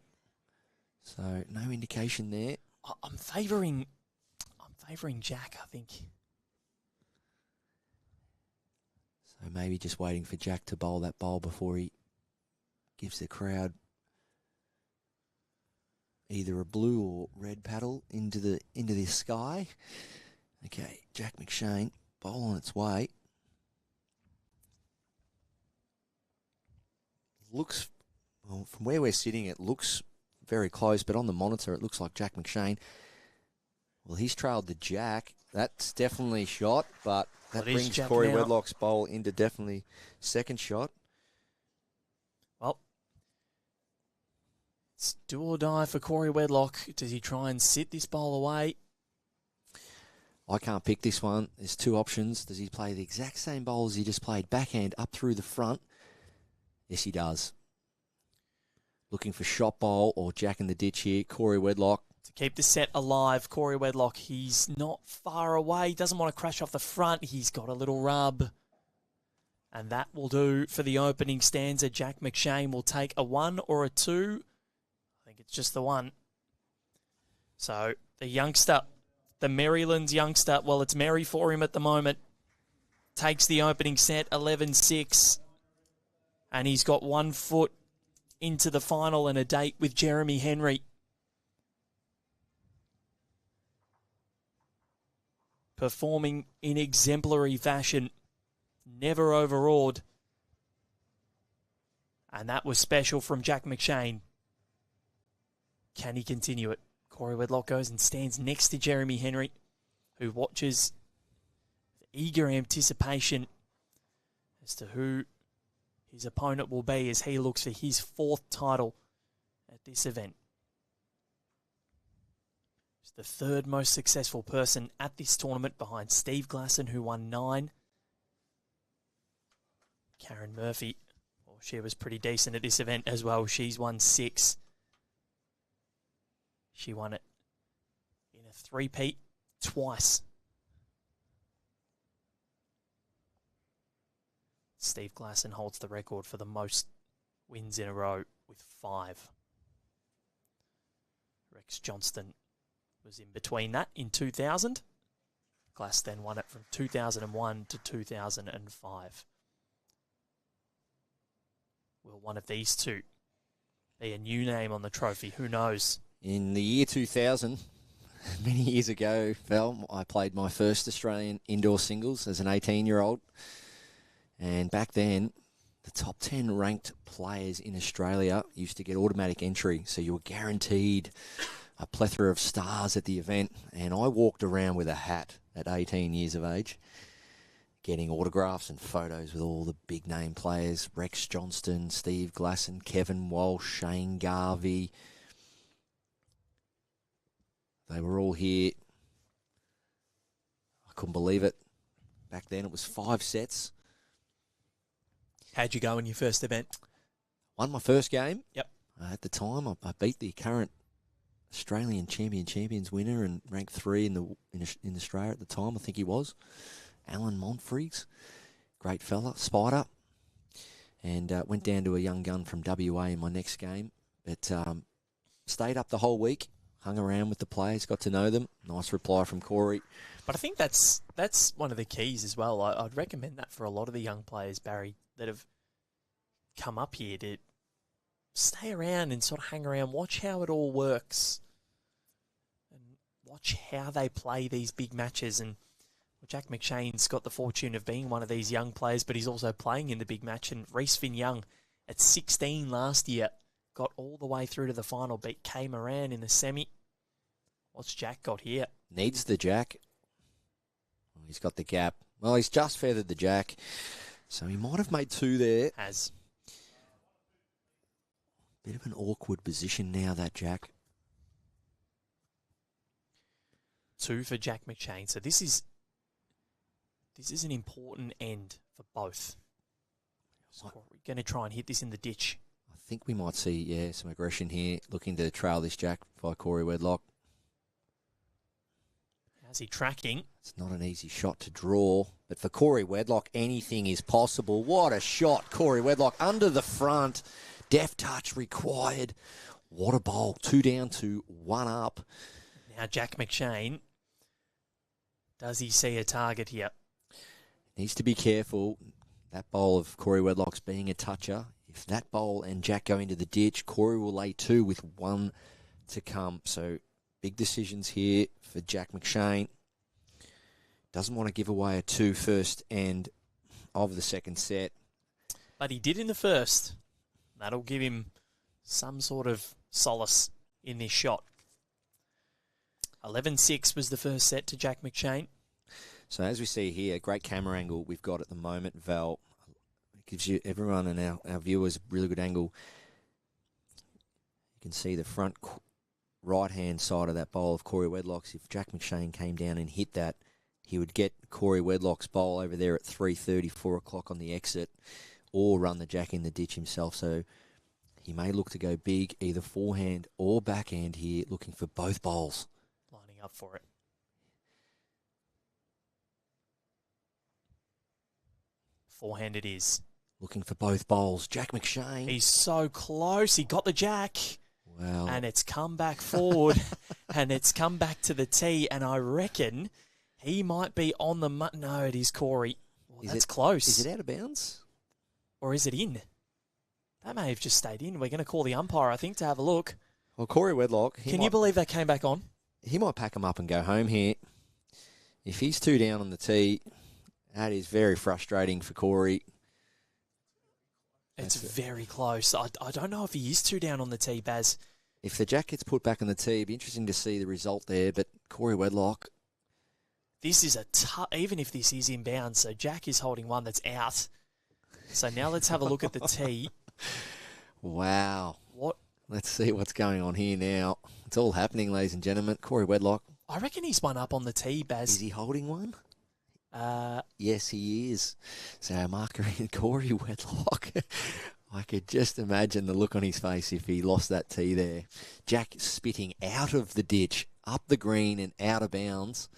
So no indication there. I'm favouring Jack, I think. So maybe just waiting for Jack to bowl that bowl before he gives the crowd either a blue or red paddle into the sky. Okay, Jack McShane, bowl on its way. Looks, well, from where we're sitting, it looks very close, but on the monitor, it looks like Jack McShane. Well, he's trailed the Jack. That's definitely shot, but that brings Corey Wedlock's bowl into definitely second shot. Well, it's do or die for Corey Wedlock. Does he try and sit this bowl away? I can't pick this one. There's 2 options. Does he play the exact same bowl as he just played, backhand up through the front? Yes, he does. Looking for shot bowl or Jack in the ditch here. Corey Wedlock. To keep the set alive, Corey Wedlock, he's not far away. He doesn't want to crash off the front. He's got a little rub. And that will do for the opening stanza. Jack McShane will take a 1 or a 2. I think it's just the 1. So the youngster, the Merrylands youngster, well, it's merry for him at the moment, takes the opening set 11-6. And he's got 1 foot into the final and a date with Jeremy Henry. Performing in exemplary fashion, never overawed. And that was special from Jack McShane. Can he continue it? Corey Wedlock goes and stands next to Jeremy Henry, who watches with eager anticipation as to who his opponent will be as he looks for his 4th title at this event. He's the 3rd most successful person at this tournament behind Steve Glasson, who won 9. Karen Murphy, well, she was pretty decent at this event as well. She's won 6. She won it in a 3-peat twice. Steve Glasson holds the record for the most wins in a row with 5. Rex Johnston was in between that in 2000. Glass then won it from 2001 to 2005. Will one of these two be a new name on the trophy? Who knows? In the year 2000, Many years ago, Val, I played my first Australian indoor singles as an 18-year-old. And back then, the top 10 ranked players in Australia used to get automatic entry. So you were guaranteed a plethora of stars at the event. And I walked around with a hat at 18 years of age, getting autographs and photos with all the big name players. Rex Johnston, Steve Glasson, Kevin Walsh, Shane Garvey. They were all here. I couldn't believe it. Back then it was 5 sets. How'd you go in your first event? Won my first game. Yep. At the time, I beat the current Australian champions winner and ranked 3 in Australia at the time. I think he was Alan Montfrees, great fella, Spider, and went down to a young gun from WA in my next game. But stayed up the whole week, hung around with the players, got to know them. Nice reply from Corey. But I think that's one of the keys as well. I'd recommend that for a lot of the young players, Barry, that have come up here to stay around and sort of hang around, watch how it all works, and watch how they play these big matches. And Jack McShane's got the fortune of being one of these young players, but he's also playing in the big match. And Reece Finn-Young, at 16 last year, got all the way through to the final, beat Kay Moran in the semi. What's Jack got here? Needs the Jack. He's got the gap. Well, he's just feathered the Jack, so he might have made 2 there. Has. Bit of an awkward position now, that Jack. 2 for Jack McShane. So this is an important end for both. So we're going to try and hit this in the ditch. I think we might see, some aggression here. Looking to trail this Jack by Corey Wedlock. How's he tracking? It's not an easy shot to draw, but for Corey Wedlock, anything is possible. What a shot, Corey Wedlock, under the front. Deft touch required. What a bowl. 2 down to 1 up. Now Jack McShane, does he see a target here? Needs to be careful. That bowl of Corey Wedlock's being a toucher. If that bowl and Jack go into the ditch, Corey will lay 2 with 1 to come. So big decisions here for Jack McShane. Doesn't want to give away a 2 first end of the second set. But he did in the first. That'll give him some sort of solace in this shot. 11-6 was the first set to Jack McShane. So as we see here, great camera angle we've got at the moment, Val. It gives you everyone and our viewers a really good angle. You can see the front right-hand side of that bowl of Corey Wedlock's. If Jack McShane came down and hit that, he would get Corey Wedlock's bowl over there at 3:30, 4 o'clock on the exit, or run the Jack in the ditch himself. So he may look to go big, either forehand or backhand here, looking for both bowls. Lining up for it. Forehand it is. Looking for both bowls. Jack McShane. He's so close. He got the Jack. Well. And it's come back forward. And it's come back to the tee. And I reckon he might be on the... No, it is Corey. Well, that's close. Is it out of bounds? Or is it in? That may have just stayed in. We're going to call the umpire, I think, to have a look. Well, Corey Wedlock... Can you believe that came back on? He might pack him up and go home here. If he's 2 down on the tee, that is very frustrating for Corey. It's very close. I don't know if he is 2 down on the tee, Baz. If the Jack gets put back on the tee, it'd be interesting to see the result there. But Corey Wedlock... This is a tough... Even if this is inbound, so Jack is holding one that's out. So now let's have a look at the tee. Wow. What? Let's see what's going on here now. It's all happening, ladies and gentlemen. Corey Wedlock. I reckon he's one up on the tee, Baz. Is he holding one? Yes, he is. So our marker in Corey Wedlock. I could just imagine the look on his face if he lost that tee there. Jack spitting out of the ditch, up the green and out of bounds.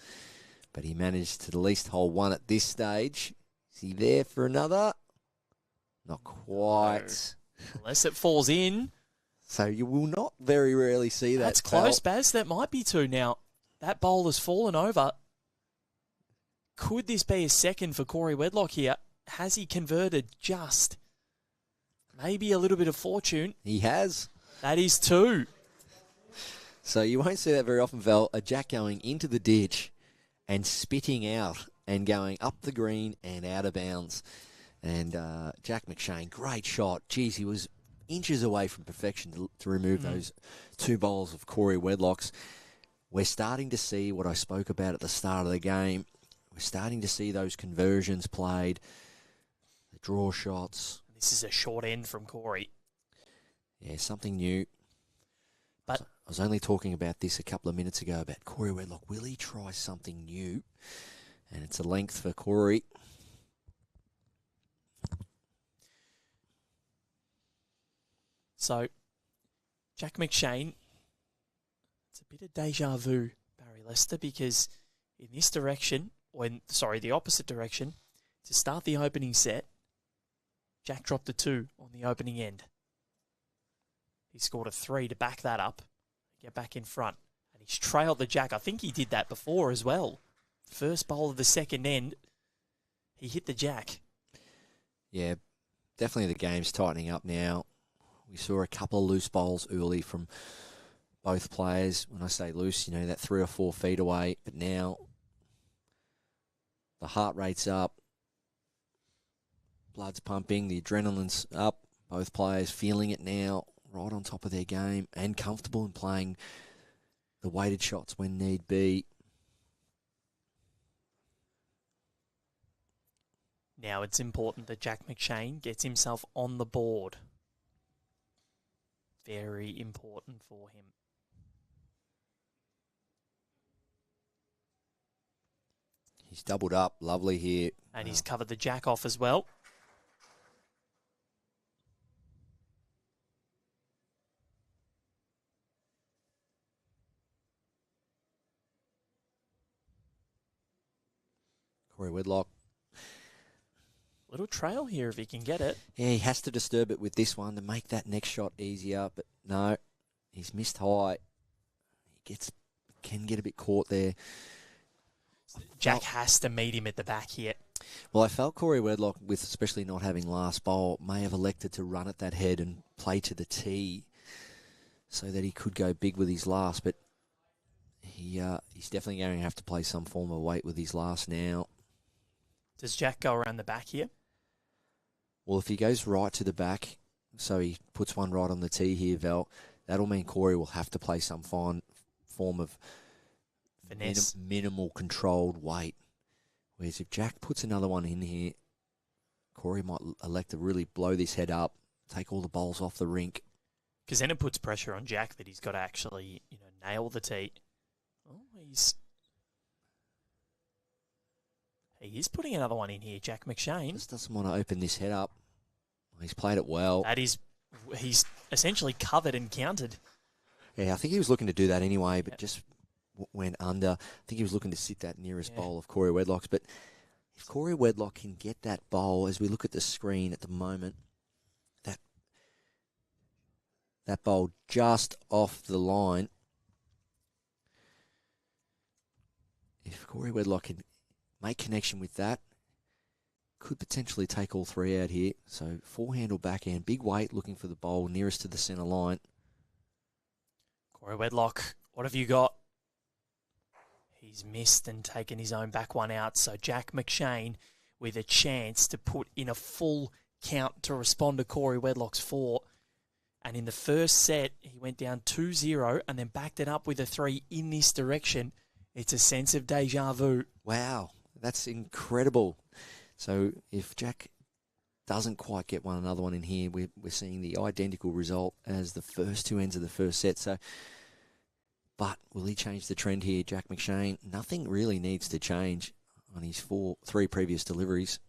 But he managed to at least hold one at this stage. Is he there for another? Not quite. No. Unless it falls in. So you will not very rarely see that. That's close, Baz. That might be 2 now. That bowl has fallen over. Could this be a second for Corey Wedlock here? Has he converted just? Maybe a little bit of fortune. He has. That is 2. So you won't see that very often, Val. A jack going into the ditch and spitting out and going up the green and out of bounds. And Jack McShane, great shot. Geez, he was inches away from perfection to remove those 2 bowls of Corey Wedlock's. We're starting to see what I spoke about at the start of the game. We're starting to see those conversions played, the draw shots. This is a short end from Corey. Yeah, something new. But I was only talking about this a couple of minutes ago about Corey Wedlock. Will he try something new? And it's a length for Corey. So, Jack McShane, it's a bit of deja vu, Barry Lester, because in this direction, the opposite direction, to start the opening set, Jack dropped a 2 on the opening end. He scored a 3 to back that up, get back in front. And he's trailed the Jack. I think he did that before as well. First bowl of the second end, he hit the Jack. Yeah, definitely the game's tightening up now. We saw a couple of loose bowls early from both players. When I say loose, that 3 or 4 feet away. But now the heart rate's up. Blood's pumping. The adrenaline's up. Both players feeling it now, right on top of their game and comfortable in playing the weighted shots when need be. Now it's important that Jack McShane gets himself on the board. Very important for him. He's doubled up. Lovely here. And he's covered the Jack off as well. Corey Wedlock. Little trail here if he can get it. Yeah, he has to disturb it with this one to make that next shot easier. But no, he's missed high. He can get a bit caught there. Jack has to meet him at the back here. Well, I felt Corey Wedlock, with especially not having last bowl, may have elected to run at that head and play to the tee so that he could go big with his last. But he's definitely going to have to play some form of weight with his last now. Does Jack go around the back here? Well, if he goes right to the back, so he puts one right on the tee here, Val, that'll mean Corey will have to play some form of finesse, minimal controlled weight. Whereas if Jack puts another one in here, Corey might elect to really blow this head up, take all the bowls off the rink. Because then it puts pressure on Jack that he's got to actually, nail the tee. Oh, he is putting another one in here, Jack McShane. Just doesn't want to open this head up. He's played it well. He's essentially covered and counted. Yeah, I think he was looking to do that anyway, but just went under. I think he was looking to sit that nearest bowl of Corey Wedlock's. But if Corey Wedlock can get that bowl, as we look at the screen at the moment, that bowl just off the line, if Corey Wedlock can make connection with that, could potentially take all 3 out here. So four-handle backhand, big weight, looking for the bowl nearest to the centre line. Corey Wedlock, what have you got? He's missed and taken his own back one out. So Jack McShane with a chance to put in a full count to respond to Corey Wedlock's 4. And in the first set, he went down 2-0 and then backed it up with a 3 in this direction. It's a sense of deja vu. Wow, that's incredible. So if Jack doesn't quite get another one in here, we're seeing the identical result as the first 2 ends of the first set. But will he change the trend here, Jack McShane? Nothing really needs to change on his 3 previous deliveries.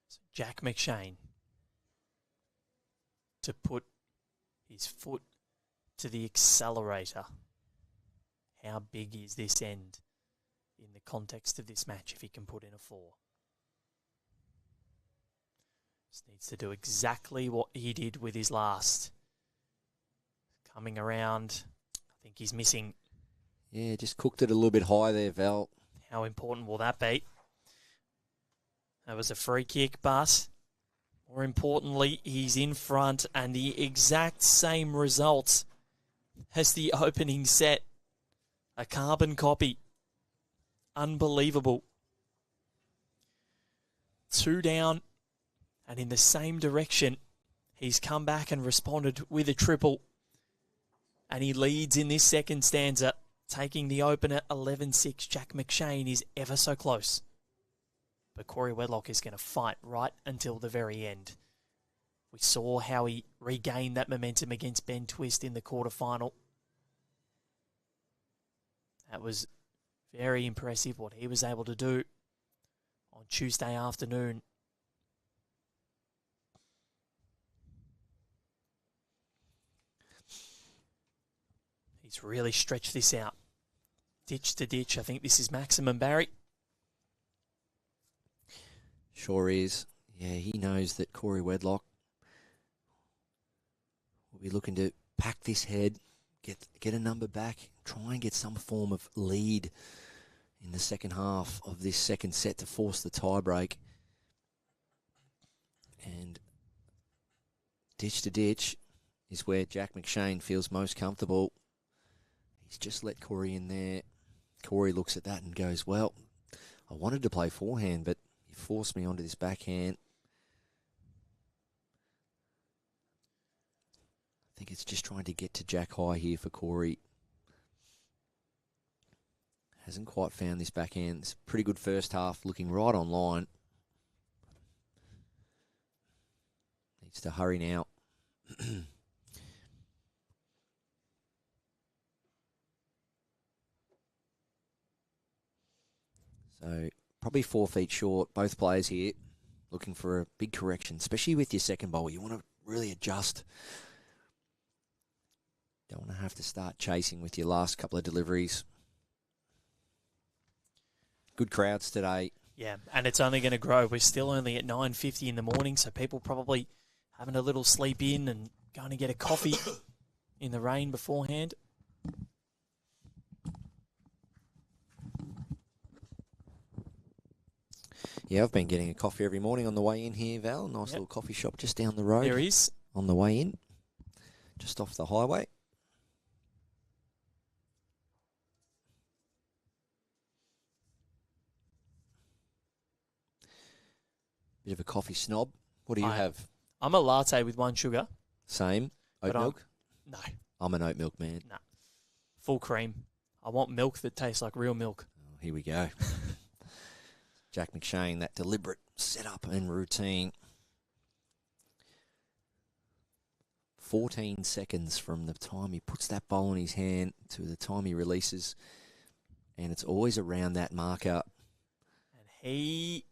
So Jack McShane to put his foot to the accelerator. How big is this end in the context of this match if he can put in a 4? Just needs to do exactly what he did with his last. Coming around, I think he's missing. Yeah, just cooked it a little bit high there, Val. How important will that be? That was a free kick, but More importantly, he's in front, and the exact same result as the opening set. A carbon copy. Unbelievable. 2 down, and in the same direction, he's come back and responded with a triple. And he leads in this second stanza, taking the opener 11-6. Jack McShane is ever so close. But Corey Wedlock is going to fight right until the very end. We saw how he regained that momentum against Ben Twist in the quarterfinal. That was very impressive what he was able to do on Tuesday afternoon. He's really stretched this out. Ditch to ditch. I think this is maximum, Barry. Sure is. Yeah, he knows that Corey Wedlock will be looking to pack this head, get a number back, try and get some form of lead in the second half of this second set to force the tie-break. And ditch to ditch is where Jack McShane feels most comfortable. He's just let Corey in there. Corey looks at that and goes, well, I wanted to play forehand, but you forced me onto this backhand. I think it's just trying to get to Jack high here for Corey. Hasn't quite found this backhand. It's a pretty good first half, looking right on line. Needs to hurry now. So probably 4 feet short, both players here looking for a big correction, especially with your second bowl. You want to really adjust. Don't want to have to start chasing with your last couple of deliveries. Good crowds today. Yeah, and it's only going to grow. We're still only at 9:50 in the morning, so people probably having a little sleep in and going to get a coffee in the rain beforehand. Yeah, I've been getting a coffee every morning on the way in here, Val. Nice little coffee shop just down the road. There is. On the way in, just off the highway. Bit of a coffee snob. What do you have? I'm a latte with 1 sugar. Same. Oat milk? No. I'm an oat milk man. No. Full cream. I want milk that tastes like real milk. Oh, here we go. Jack McShane, that deliberate setup and routine. 14 seconds from the time he puts that bowl in his hand to the time he releases. And it's always around that marker. And he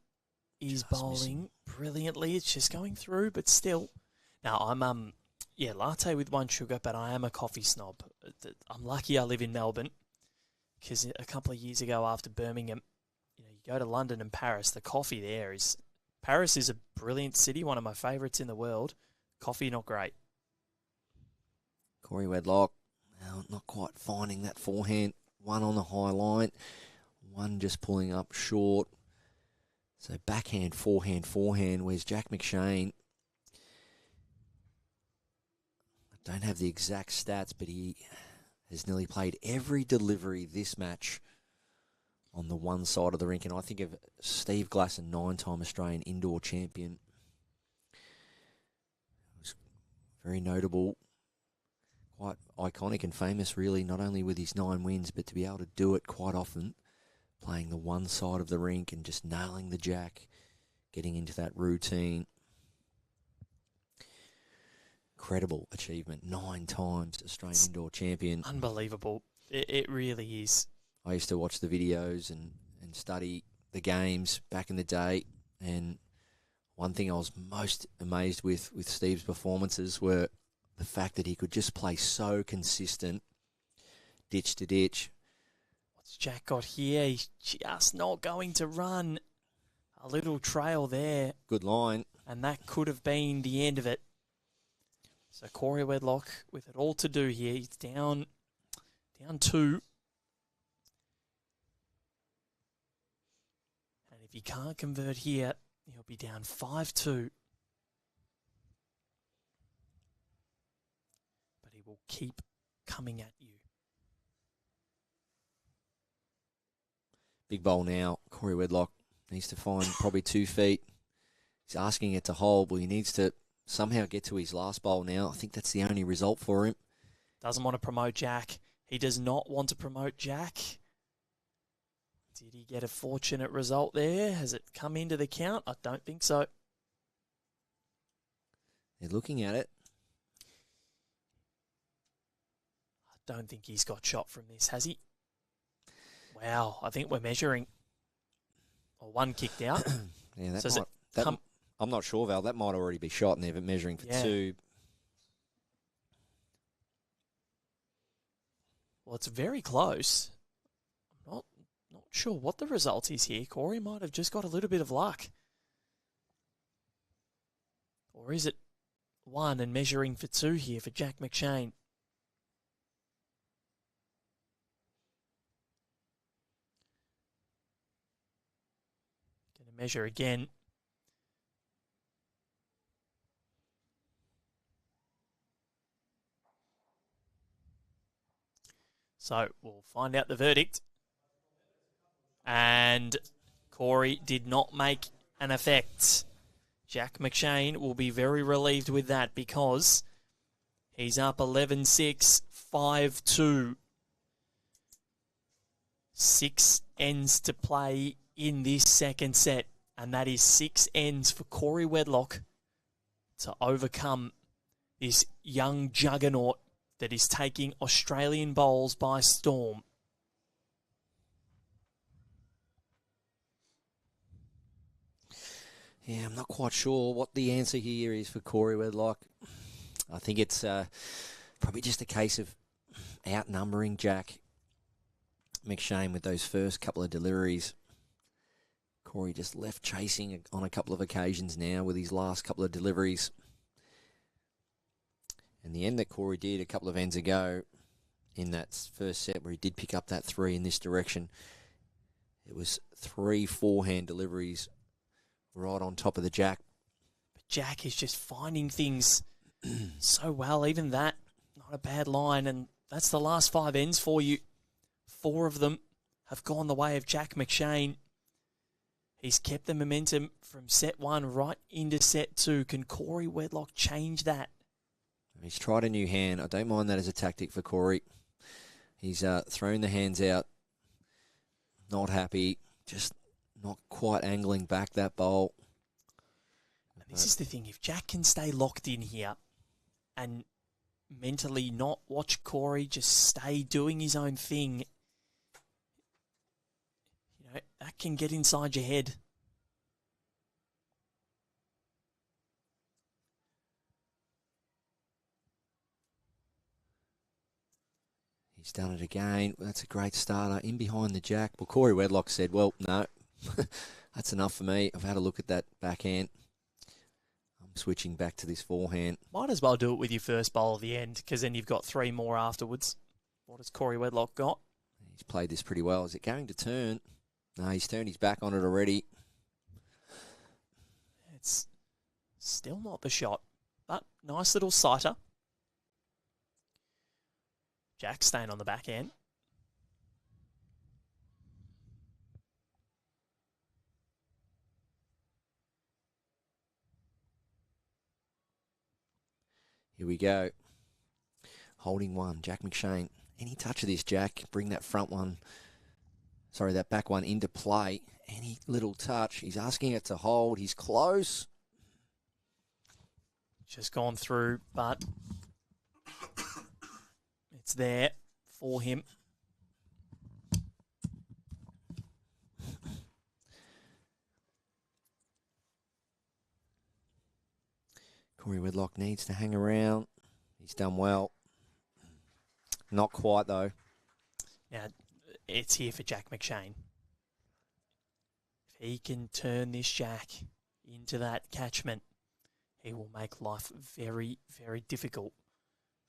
is bowling brilliantly. It's just going through, but still. Now, I'm, latte with 1 sugar, but I am a coffee snob. I'm lucky I live in Melbourne, because a couple of years ago after Birmingham, you go to London and Paris, the coffee there is... Paris is a brilliant city, one of my favourites in the world. Coffee, not great. Corey Wedlock, well, not quite finding that forehand. One on the high line, one just pulling up short. So backhand, forehand, forehand. Where's Jack McShane? I don't have the exact stats, but he has nearly played every delivery this match on the one side of the rink. And I think of Steve Glasson, 9-time Australian indoor champion. It was very notable, quite iconic and famous, really, not only with his 9 wins, but to be able to do it quite often, playing the one side of the rink and just nailing the jack, getting into that routine. Incredible achievement. 9 times Australian indoor champion. Unbelievable. It really is. I used to watch the videos and study the games back in the day, and one thing I was most amazed with Steve's performances were the fact that he could just play so consistent, ditch to ditch. What's Jack got here? He's just not going to run. A little trail there. Good line. And that could have been the end of it. So Corey Wedlock with it all to do here. He's down 2. And if he can't convert here, he'll be down 5-2. will keep coming at you. Big bowl now. Corey Wedlock needs to find probably 2 feet. He's asking it to hold, but he needs to somehow get to his last bowl now. I think that's the only result for him. Doesn't want to promote Jack. He does not want to promote Jack. Did he get a fortunate result there? Has it come into the count? I don't think so. They're looking at it. I don't think he's got shot from this, has he? Wow, I think we're measuring. Well, one kicked out. Yeah, So I'm not sure, Val. That might already be shot, and they're measuring for 2. Well, it's very close. I'm not sure what the result is here. Corey might have just got a little bit of luck. Or is it 1 and measuring for 2 here for Jack McShane? Going to measure again. So we'll find out the verdict. And Corey did not make an effect. Jack McShane will be very relieved with that because he's up 11-6, 5-2. 6 ends to play in this second set. And that is 6 ends for Corey Wedlock to overcome this young juggernaut that is taking Australian bowls by storm. Yeah, I'm not quite sure what the answer here is for Corey Wedlock. I think it's probably just a case of outnumbering Jack McShane with those first couple of deliveries. Corey just left chasing on a couple of occasions now with his last couple of deliveries. And the end that Corey did a couple of ends ago in that first set where he did pick up that 3 in this direction, it was 3 forehand deliveries right on top of the Jack. But Jack is just finding things so well. Even that, not a bad line. And that's the last 5 ends for you. 4 of them have gone the way of Jack McShane. He's kept the momentum from set 1 right into set 2. Can Corey Wedlock change that? He's tried a new hand. I don't mind that as a tactic for Corey. He's thrown the hands out. Not happy. Just not quite angling back that bowl. And this is the thing. If Jack can stay locked in here and mentally not watch Corey, just stay doing his own thing, you know, that can get inside your head. He's done it again. That's a great starter. In behind the Jack. Well, Corey Wedlock said, well, no, that's enough for me. I've had a look at that backhand. I'm switching back to this forehand. Might as well do it with your first bowl at the end, because then you've got 3 more afterwards. What has Corey Wedlock got? He's played this pretty well. Is it going to turn? No, he's turned his back on it already. It's still not the shot, but nice little sighter. Jack staying on the back end. Here we go. Holding 1, Jack McShane. Any touch of this, Jack, bring that that back one into play. Any little touch. He's asking it to hold. He's close. Just gone through, but it's there for him. Corey Wedlock needs to hang around. He's done well. Not quite, though. Now, it's here for Jack McShane. If he can turn this Jack into that catchment, he will make life very, very difficult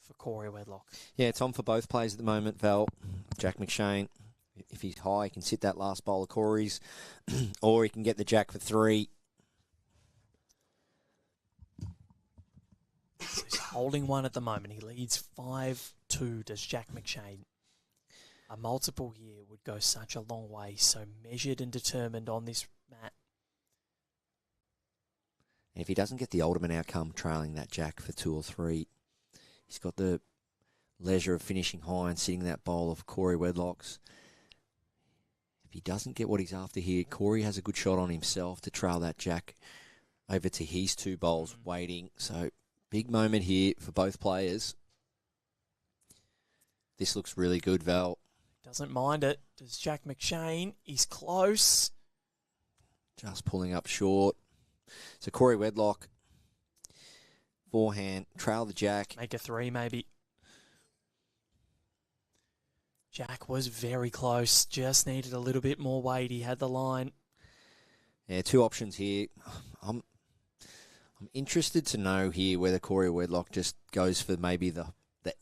for Corey Wedlock. Yeah, it's on for both players at the moment, Val. Jack McShane, if he's high, he can sit that last bowl of Corey's, or he can get the Jack for 3. So holding one at the moment. He leads 5-2, does Jack McShane. A multiple here would go such a long way, so measured and determined on this mat. And if he doesn't get the ultimate outcome trailing that Jack for 2 or 3, he's got the leisure of finishing high and sitting that bowl of Corey Wedlock's. If he doesn't get what he's after here, Corey has a good shot on himself to trail that Jack over to his 2 bowls waiting. So big moment here for both players. This looks really good, Val. Doesn't mind it. Does Jack McShane? He's close. Just pulling up short. So Corey Wedlock, forehand, trail the Jack. Make a 3 maybe. Jack was very close. Just needed a little bit more weight. He had the line. Yeah, 2 options here. I'm interested to know here whether Corey Wedlock just goes for maybe the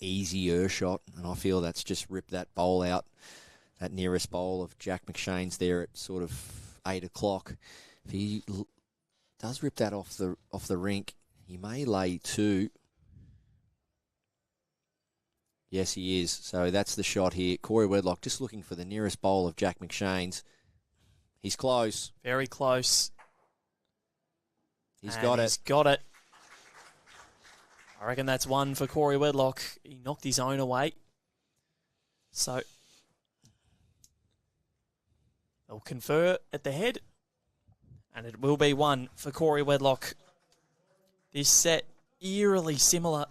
easier shot, and I feel that's just ripped that bowl out, that nearest bowl of Jack McShane's there at sort of 8 o'clock. If he does rip that off the rink, he may lay 2. Yes, he is. So that's the shot here. Corey Wedlock just looking for the nearest bowl of Jack McShane's. He's close. Very close. He's got it. He's got it. I reckon that's 1 for Corey Wedlock. He knocked his own away. So they'll confer at the head. And it will be 1 for Corey Wedlock. This set eerily similar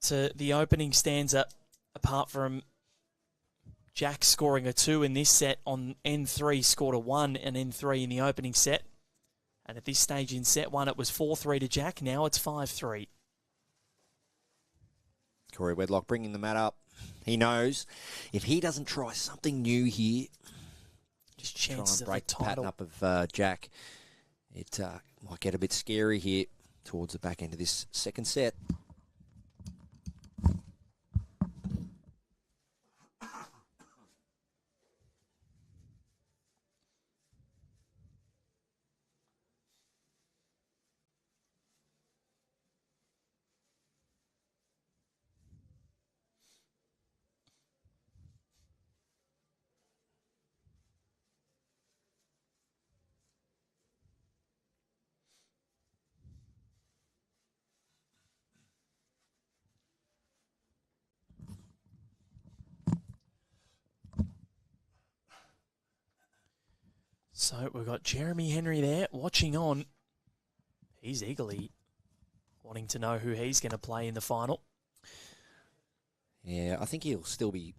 to the opening stanza, apart from Jack scoring a 2 in this set on N3, scored a 1 and N3 in the opening set. And at this stage in set 1, it was 4-3 to Jack. Now it's 5-3. Corey Wedlock bringing the mat up. He knows if he doesn't try something new here, just try chances and break of the the pattern title. up of Jack, it might get a bit scary here towards the back end of this second set. So we've got Jeremy Henry there watching on. He's eagerly wanting to know who he's going to play in the final. Yeah, I think he'll still be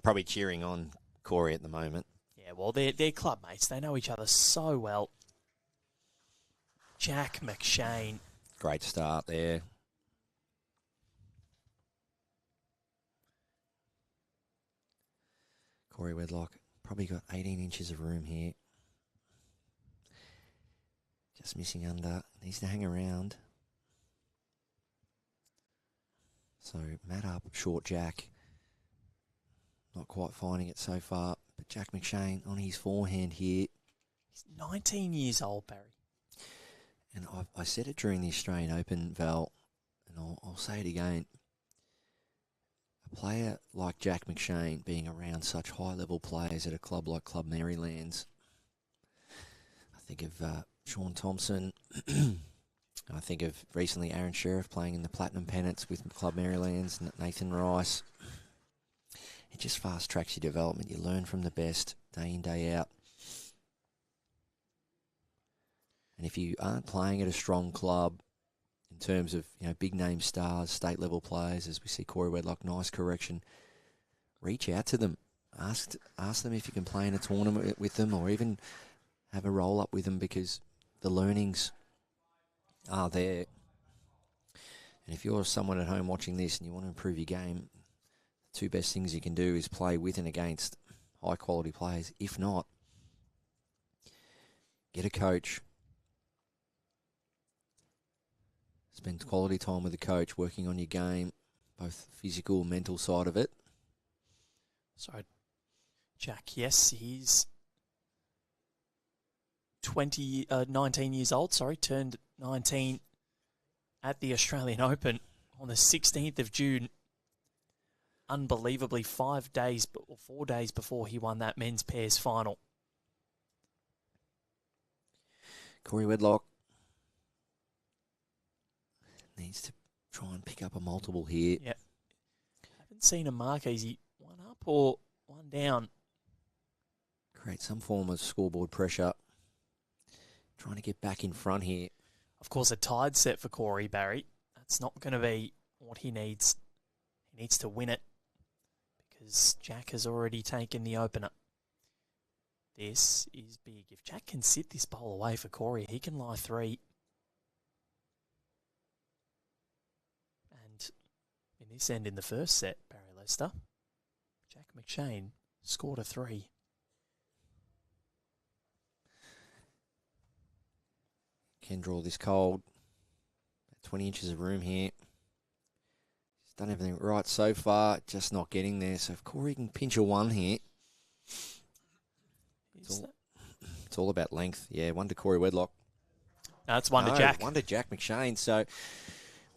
probably cheering on Corey at the moment. Yeah, well, they're club mates. They know each other so well. Jack McShane. Great start there. Corey Wedlock probably got 18 inches of room here. Just missing under. Needs to hang around. So, mat up, short Jack. Not quite finding it so far. But Jack McShane on his forehand here. He's 19 years old, Barry. And I said it during the Australian Open, Val, and I'll say it again. A player like Jack McShane being around such high-level players at a club like Club Merrylands. I think of Sean Thompson. I think of recently Aaron Sheriff playing in the Platinum Pennants with Club Merrylands, Nathan Rice. It just fast-tracks your development. You learn from the best day in, day out. And if you aren't playing at a strong club in terms of, big name stars, state level players, as we see Corey Wedlock, nice correction, reach out to them. Ask them if you can play in a tournament with them or even have a roll up with them, because the learnings are there. And if you're someone at home watching this and you want to improve your game, the 2 best things you can do is play with and against high quality players. If not, get a coach. Spend quality time with the coach, working on your game, both physical and mental side of it. Sorry, Jack, yes, he's 19 years old, turned 19 at the Australian Open on the 16th of June. Unbelievably, 4 days before he won that men's pairs final. Corey Wedlock needs to try and pick up a multiple here. Yeah. Haven't seen a marker. Is he one up or one down? Create some form of scoreboard pressure. Trying to get back in front here. Of course, a tied set for Corey Barry. That's not going to be what he needs. He needs to win it because Jack has already taken the opener. This is big. If Jack can sit this bowl away for Corey, he can lie 3. And in this end, in the first set, Barry Lester, Jack McShane scored a 3. Can draw this cold. 20 inches of room here. He's done everything right so far, just not getting there. So if Corey can pinch a 1 here, it's all about length. Yeah, 1 to Corey Wedlock. That's 1 to Jack. 1 to Jack McShane. So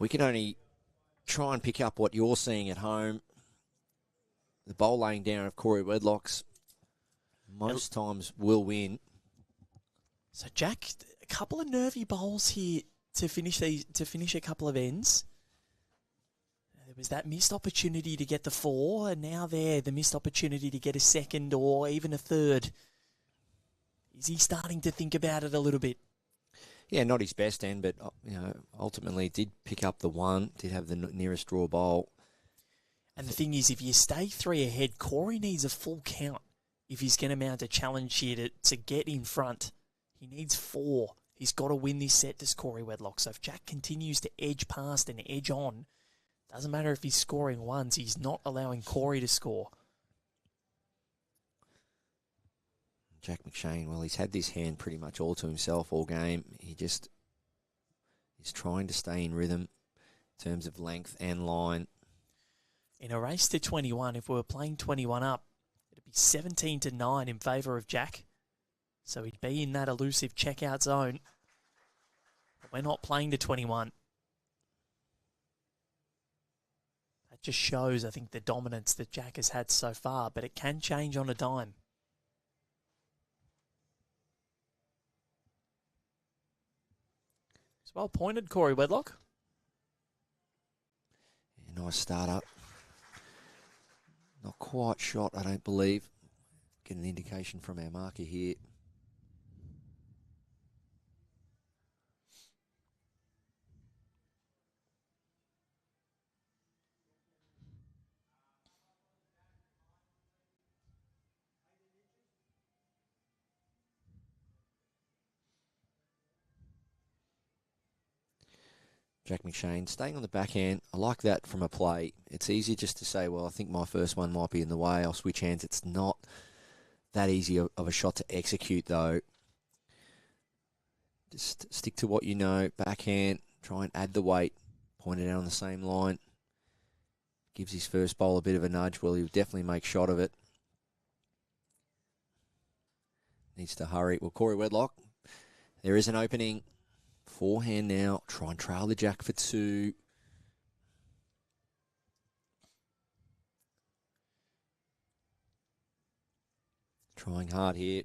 we can only try and pick up what you're seeing at home. The bowl laying down of Corey Wedlock's most times will win. So Jack, a couple of nervy bowls here to finish a couple of ends. There was that missed opportunity to get the 4, and now the missed opportunity to get a second or even a third. Is he starting to think about it a little bit? Yeah, not his best end, but ultimately did pick up the 1, did have the nearest draw bowl. And the thing is, if you stay 3 ahead, Corey needs a full count if he's going to mount a challenge here to get in front. He needs 4. He's got to win this set, does Corey Wedlock. So if Jack continues to edge past and edge on, doesn't matter if he's scoring 1s, he's not allowing Corey to score. Jack McShane, well, he's had this hand pretty much all to himself all game. He's trying to stay in rhythm in terms of length and line. In a race to 21, if we were playing 21 up, it'd be 17-9 in favour of Jack. So he'd be in that elusive checkout zone. But we're not playing to 21. That just shows, I think, the dominance that Jack has had so far, but it can change on a dime. It's well pointed, Corey Wedlock. Yeah, nice start up. Not quite shot, I don't believe. Get an indication from our marker here. Jack McShane staying on the backhand. I like that from a play. It's easy just to say, well, I think my first one might be in the way. I'll switch hands. It's not that easy of a shot to execute, though. Just stick to what you know. Backhand. Try and add the weight. Point it out on the same line. Gives his first bowl a bit of a nudge. Well, he'll definitely make shot of it. Needs to hurry. Well, Corey Wedlock, there is an opening. Forehand now. Try and trail the Jack for 2. Trying hard here.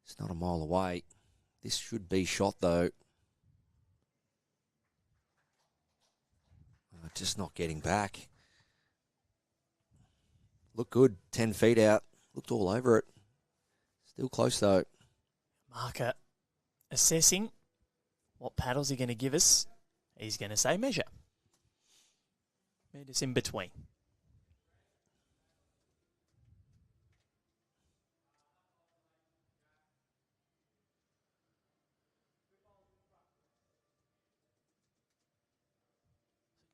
It's not a mile away. This should be shot, though. Just not getting back. Looked good. 10 feet out. Looked all over it. Still close, though. Marker assessing what paddles are going to give us. He's going to say measure. Meet us in between.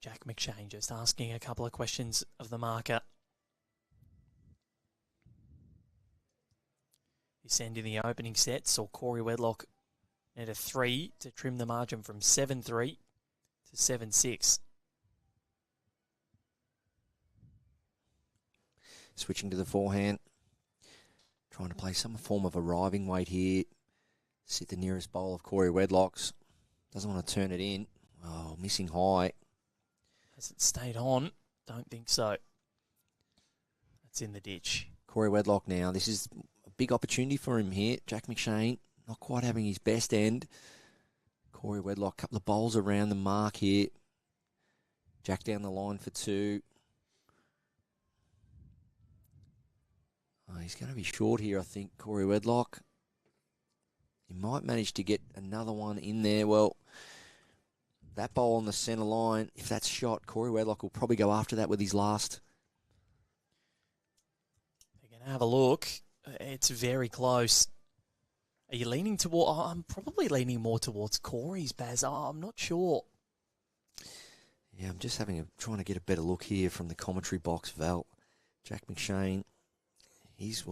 Jack McShane just asking a couple of questions of the marker. This end in the opening set saw Corey Wedlock at a 3 to trim the margin from 7-3 to 7-6. Switching to the forehand. Trying to play some form of arriving weight here. Sit the nearest bowl of Corey Wedlock's. Doesn't want to turn it in. Oh, missing high. Has it stayed on? Don't think so. It's in the ditch. Corey Wedlock now. This is a big opportunity for him here. Jack McShane not quite having his best end. Corey Wedlock, couple of bowls around the mark here. Jack down the line for 2. Oh, he's going to be short here, I think, Corey Wedlock. He might manage to get another one in there. Well, that bowl on the centre line, if that's shot, Corey Wedlock will probably go after that with his last. They're going to have a look. It's very close. Are you leaning toward... Oh, I'm probably leaning more towards Corey's, Baz. Oh, I'm not sure. Yeah, I'm just trying to get a better look here from the commentary box, Val. Jack McShane, he's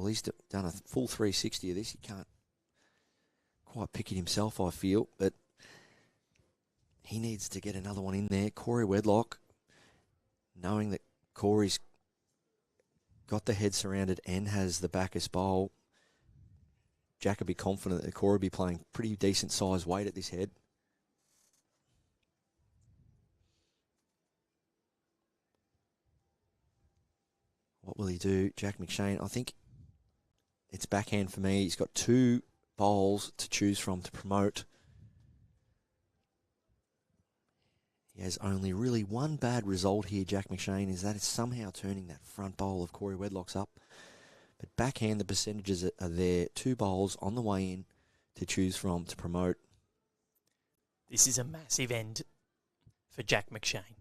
done a full 360 of this. He can't quite pick it himself, I feel, but he needs to get another one in there. Corey Wedlock, knowing that Corey's got the head surrounded and has the backers bowl, Jack would be confident that Corey will be playing pretty decent size weight at this head. What will he do? Jack McShane, I think it's backhand for me. He's got 2 bowls to choose from to promote. He has only really one bad result here, Jack McShane, is that it's somehow turning that front bowl of Corey Wedlock's up. But backhand, the percentages are there. 2 bowls on the way in to choose from to promote. This is a massive end for Jack McShane.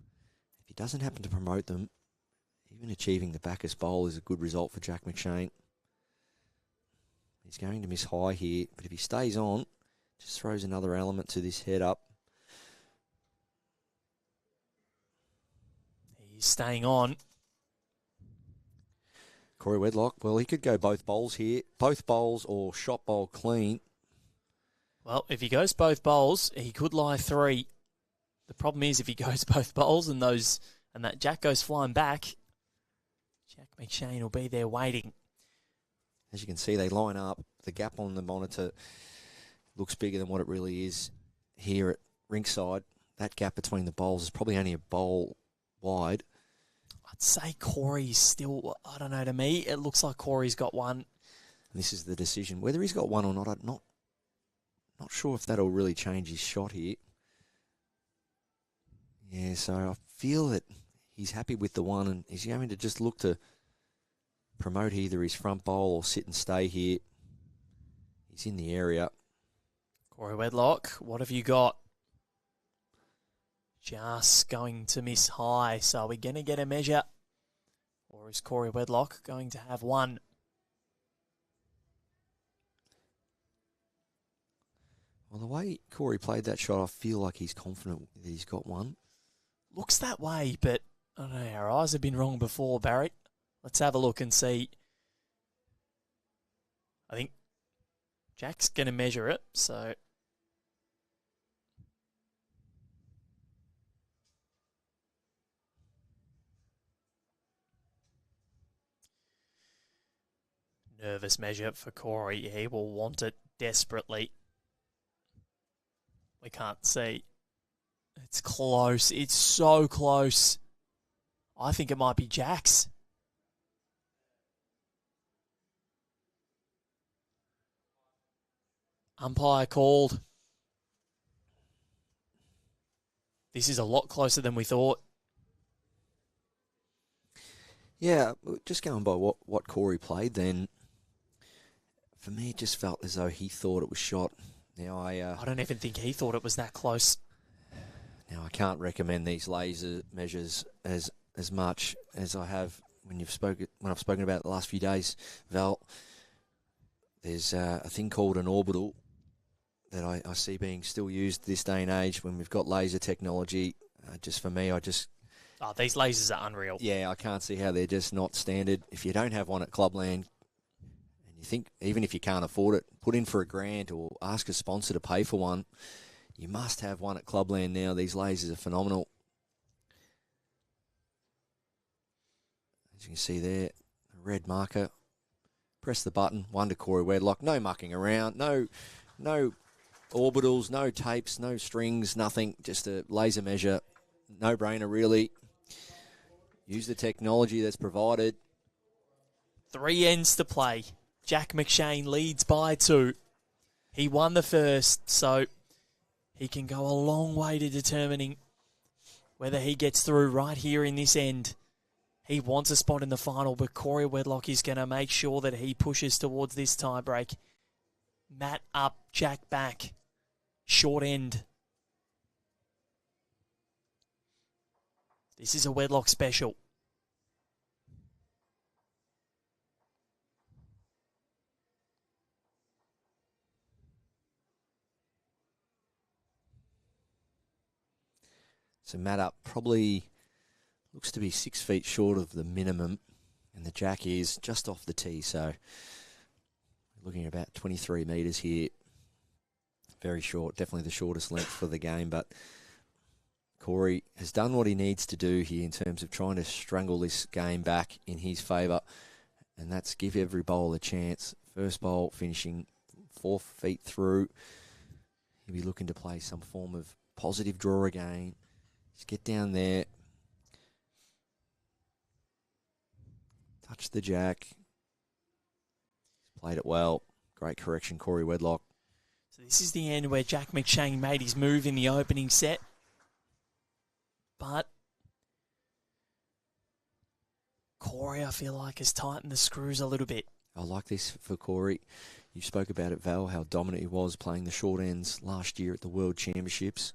If he doesn't happen to promote them, even achieving the backers bowl is a good result for Jack McShane. He's going to miss high here, but if he stays on, just throws another element to this head up. He's staying on. Corey Wedlock, well, he could go both bowls here. Both bowls or shot bowl clean. Well, if he goes both bowls, he could lie 3. The problem is if he goes both bowls and that Jack goes flying back, Jack McShane will be there waiting. As you can see, they line up. The gap on the monitor looks bigger than what it really is here at ringside. That gap between the bowls is probably only a bowl wide. I'd say Corey's still, I don't know, to me, it looks like Corey's got one. This is the decision. Whether he's got one or not, I'm not sure if that'll really change his shot here. Yeah, so I feel that he's happy with the one, and he's going to just look to promote either his front bowl or sit and stay here. He's in the area. Corey Wedlock, what have you got? Just going to miss high. So are we going to get a measure? Or is Corey Wedlock going to have one? Well, the way Corey played that shot, I feel like he's confident that he's got one. Looks that way, but I don't know. Our eyes have been wrong before, Barry. Let's have a look and see. I think Jack's going to measure it, so... Nervous measure for Corey. He will want it desperately. We can't see. It's close. It's so close. I think it might be Jack's. Umpire called. This is a lot closer than we thought. Yeah, just going by what Corey played then, for me it just felt as though he thought it was shot. Now I don't even think he thought it was that close. Now I can't recommend these laser measures as much as I have when I've spoken about it the last few days, Val. There's a thing called an orbital that I see being still used this day and age when we've got laser technology. Just for me, Oh, these lasers are unreal. Yeah, I can't see how they're just not standard. If you don't have one at Clubland, and you think, even if you can't afford it, put in for a grant or ask a sponsor to pay for one. You must have one at Clubland now. These lasers are phenomenal. As you can see there, a red marker. Press the button, one to Corey Wedlock. No mucking around. No orbitals, no tapes, no strings, nothing. Just a laser measure. No-brainer, really. Use the technology that's provided. 3 ends to play. Jack McShane leads by 2. He won the first, so he can go a long way to determining whether he gets through right here in this end. He wants a spot in the final, but Corey Wedlock is going to make sure that he pushes towards this tiebreak. Matt up, Jack back. Short end. This is a Wedlock special. So Matt up probably looks to be 6 feet short of the minimum, and the jack is just off the tee, so looking at about 23 metres here. Very short, definitely the shortest length for the game, but Corey has done what he needs to do here in terms of trying to strangle this game back in his favour, and that's give every bowl a chance. First bowl finishing 4 feet through. He'll be looking to play some form of positive draw again. Just get down there. Touch the jack. Played it well. Great correction, Corey Wedlock. So this is the end where Jack McShane made his move in the opening set. But Corey, I feel like, has tightened the screws a little bit. I like this for Corey. You spoke about it, Val, how dominant he was playing the short ends last year at the World Championships.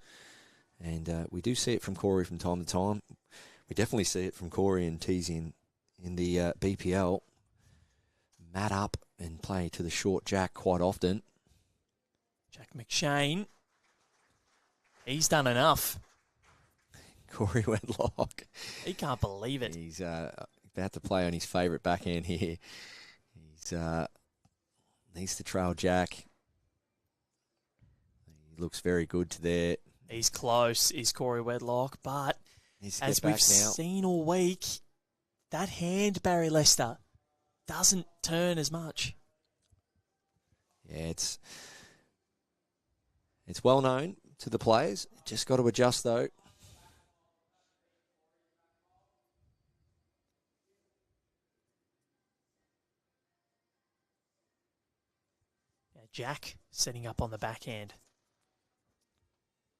And we do see it from Corey from time to time. We definitely see it from Corey and Teasy in the BPL. Mat up and play to the short jack quite often. Jack McShane, he's done enough. Corey Wedlock. He can't believe it. He's about to play on his favourite backhand here. He's needs to trail jack. He looks very good to there. He's close, is Corey Wedlock, but as we've seen all week, that hand, Barry Lester, doesn't turn as much. Yeah, it's well known to the players. Just got to adjust though. Now Jack setting up on the backhand.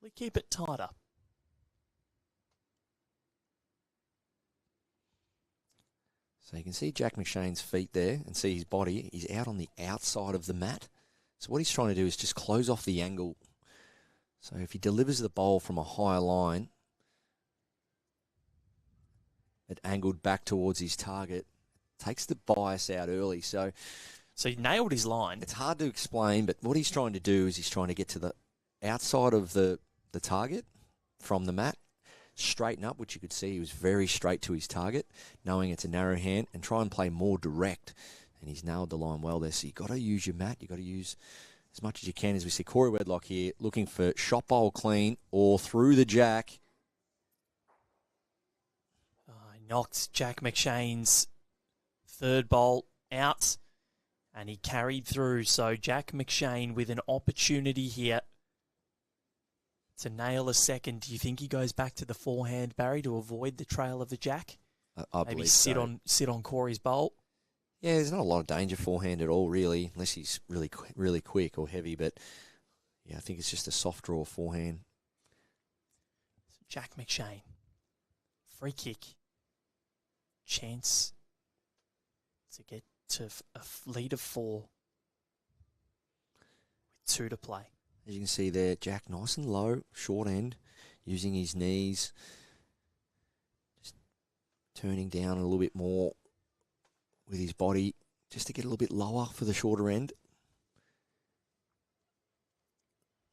We keep it tighter. So you can see Jack McShane's feet there and see his body. He's out on the outside of the mat. So what he's trying to do is just close off the angle. So if he delivers the bowl from a higher line, it angled back towards his target, takes the bias out early. So he nailed his line. It's hard to explain, but what he's trying to do is he's trying to get to the outside of the target from the mat, straighten up, which you could see he was very straight to his target, knowing it's a narrow hand, and try and play more direct. And he's nailed the line well there. So you've got to use your mat. You've got to use as much as you can. As we see Corey Wedlock here looking for shot bowl clean or through the jack. He knocked Jack McShane's third bowl out, and he carried through. So Jack McShane with an opportunity here to nail a second. Do you think he goes back to the forehand, Barry, to avoid the trail of the jack? I Maybe believe sit so. sit on Corey's bowl. Yeah, there's not a lot of danger forehand at all, really, unless he's really quick or heavy. But yeah, I think it's just a soft draw forehand. Jack McShane, free kick, chance to get to a lead of 4 with 2 to play. As you can see there, Jack nice and low, short end, using his knees, just turning down a little bit more with his body, just to get a little bit lower for the shorter end.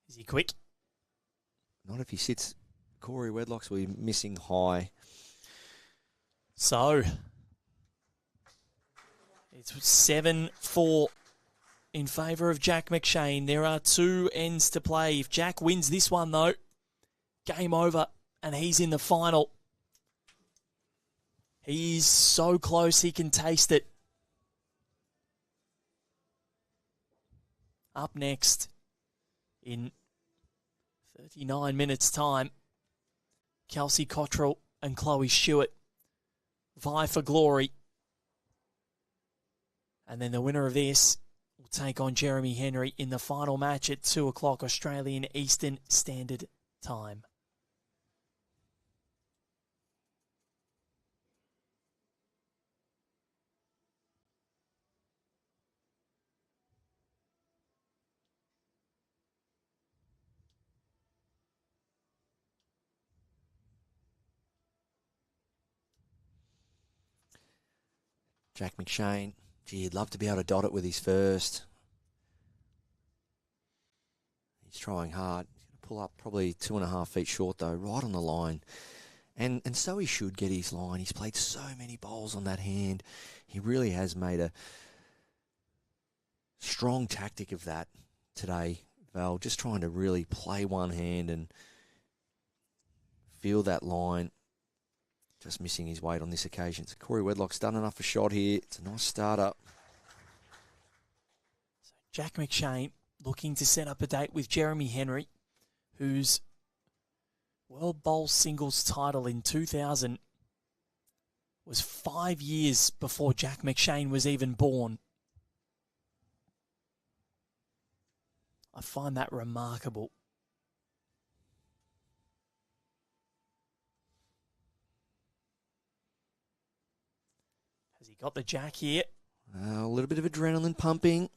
Is he quick? Not if he sits. Corey Wedlock's will be missing high. So it's 7-4 in favour of Jack McShane. There are 2 ends to play. If Jack wins this one, though, game over, and he's in the final. He's so close, he can taste it. Up next in 39 minutes' time. Kelsey Cottrell and Chloe Stewart vie for glory. And then the winner of this will take on Jeremy Henry in the final match at 2 o'clock Australian Eastern Standard Time. Jack McShane, gee, he'd love to be able to dot it with his first. He's trying hard. He's going to pull up probably 2.5 feet short, though, right on the line. And so he should get his line. He's played so many bowls on that hand. He really has made a strong tactic of that today, Val, just trying to really play one hand and feel that line. Just missing his weight on this occasion. So Corey Wedlock's done enough for shot here. It's a nice start-up. So Jack McShane looking to set up a date with Jeremy Henry, whose World Bowl Singles title in 2000 was 5 years before Jack McShane was even born. I find that remarkable. Has he got the jack here? A little bit of adrenaline pumping.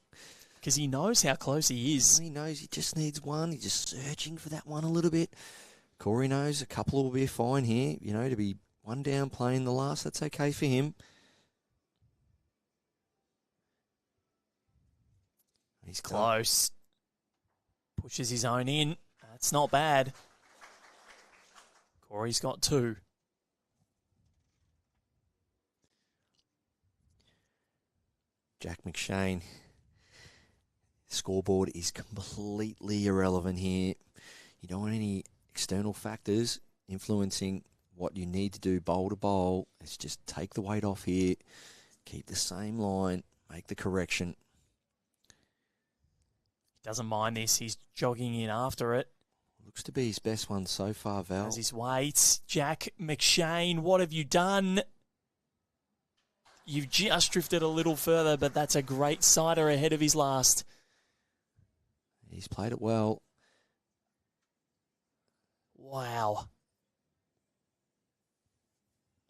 Because he knows how close he is. He knows he just needs one. He's just searching for that one a little bit. Corey knows a couple will be fine here. You know, to be one down playing the last, that's okay for him. He's close. Pushes his own in. That's not bad. Corey's got 2. Jack McShane. Scoreboard is completely irrelevant here. You don't want any external factors influencing what you need to do bowl to bowl. It's just take the weight off here. Keep the same line. Make the correction. Doesn't mind this. He's jogging in after it. Looks to be his best one so far, Val. Has his weight. Jack McShane, what have you done? You've just drifted a little further, but that's a great sider ahead of his last. He's played it well. Wow.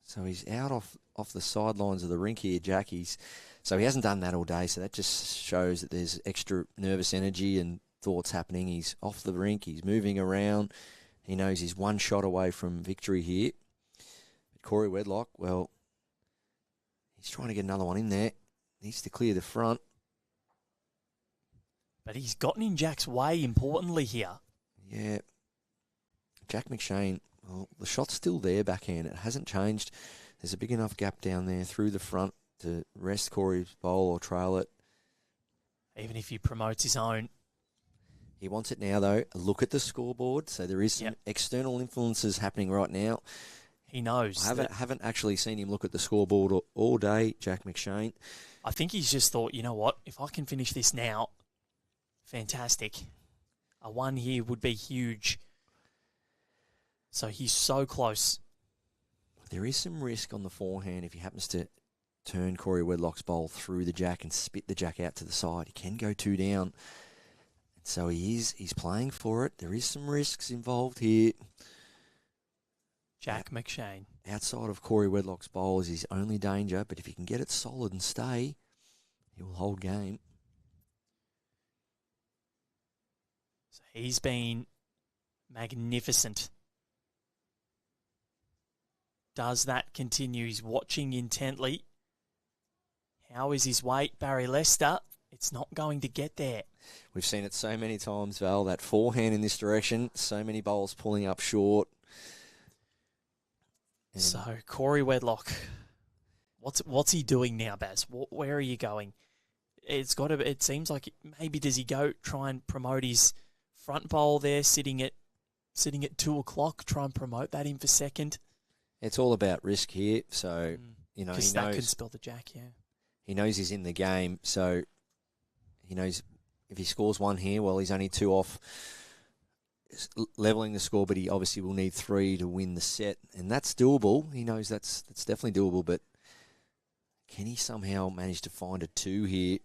So he's out off the sidelines of the rink here, Jackie's. So he hasn't done that all day, so that just shows that there's extra nervous energy and thoughts happening. He's off the rink, he's moving around. He knows he's one shot away from victory here. But Corey Wedlock, well, he's trying to get another one in there. Needs to clear the front. But he's gotten in Jack's way, importantly, here. Yeah. Jack McShane, well, the shot's still there backhand. It hasn't changed. There's a big enough gap down there through the front to rest Corey's bowl or trail it. Even if he promotes his own. He wants it now, though. A look at the scoreboard. So there is some external influences happening right now. He knows. I haven't actually seen him look at the scoreboard all day, Jack McShane. I think he's just thought, you know what, if I can finish this now, fantastic. A 1 here would be huge. So he's so close. There is some risk on the forehand if he happens to turn Corey Wedlock's bowl through the jack and spit the jack out to the side. He can go 2 down. And so he's playing for it. There is some risks involved here. Jack McShane. Outside of Corey Wedlock's bowl is his only danger, but if he can get it solid and stay, he will hold game. So he's been magnificent. Does that continue? He's watching intently. How is his weight? Barry Lester, it's not going to get there. We've seen it so many times, Val, that forehand in this direction, so many bowls pulling up short. And so, Corey Wedlock, what's he doing now, Baz? Where are you going? It's got to. It seems like maybe does he go try and promote his front bowl there, sitting at 2 o'clock, try and promote that in for second? It's all about risk here, so you know he knows that could spell the jack. Yeah, he knows he's in the game, so he knows if he scores one here, well, he's only 2 off leveling the score, but he obviously will need 3 to win the set, and that's doable. He knows that's definitely doable, but can he somehow manage to find a 2 here?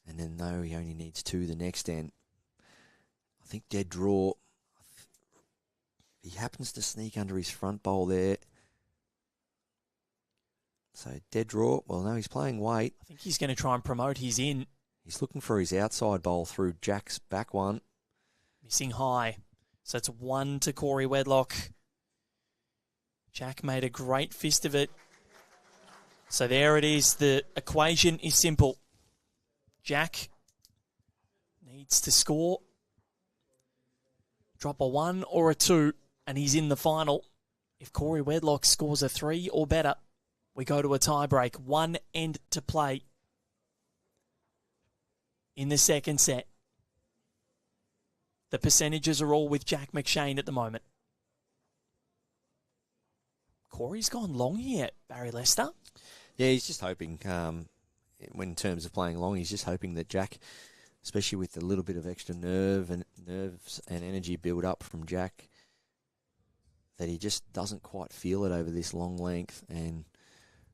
And then, no, he only needs 2 the next end. I think dead draw. He happens to sneak under his front bowl there. So dead draw. Well, no, he's playing weight. I think he's going to try and promote his in. He's looking for his outside bowl through Jack's back one. Missing high. So it's 1 to Corey Wedlock. Jack made a great fist of it. So there it is. The equation is simple. Jack needs to score. Drop a 1 or a 2, and he's in the final. If Corey Wedlock scores a 3 or better, we go to a tie break. 1 end to play in the second set. The percentages are all with Jack McShane at the moment. Corey's gone long here, Barry Lester. Yeah, he's just hoping, in terms of playing long, he's just hoping that Jack, especially with a little bit of extra nerves and energy build up from Jack, that he just doesn't quite feel it over this long length. And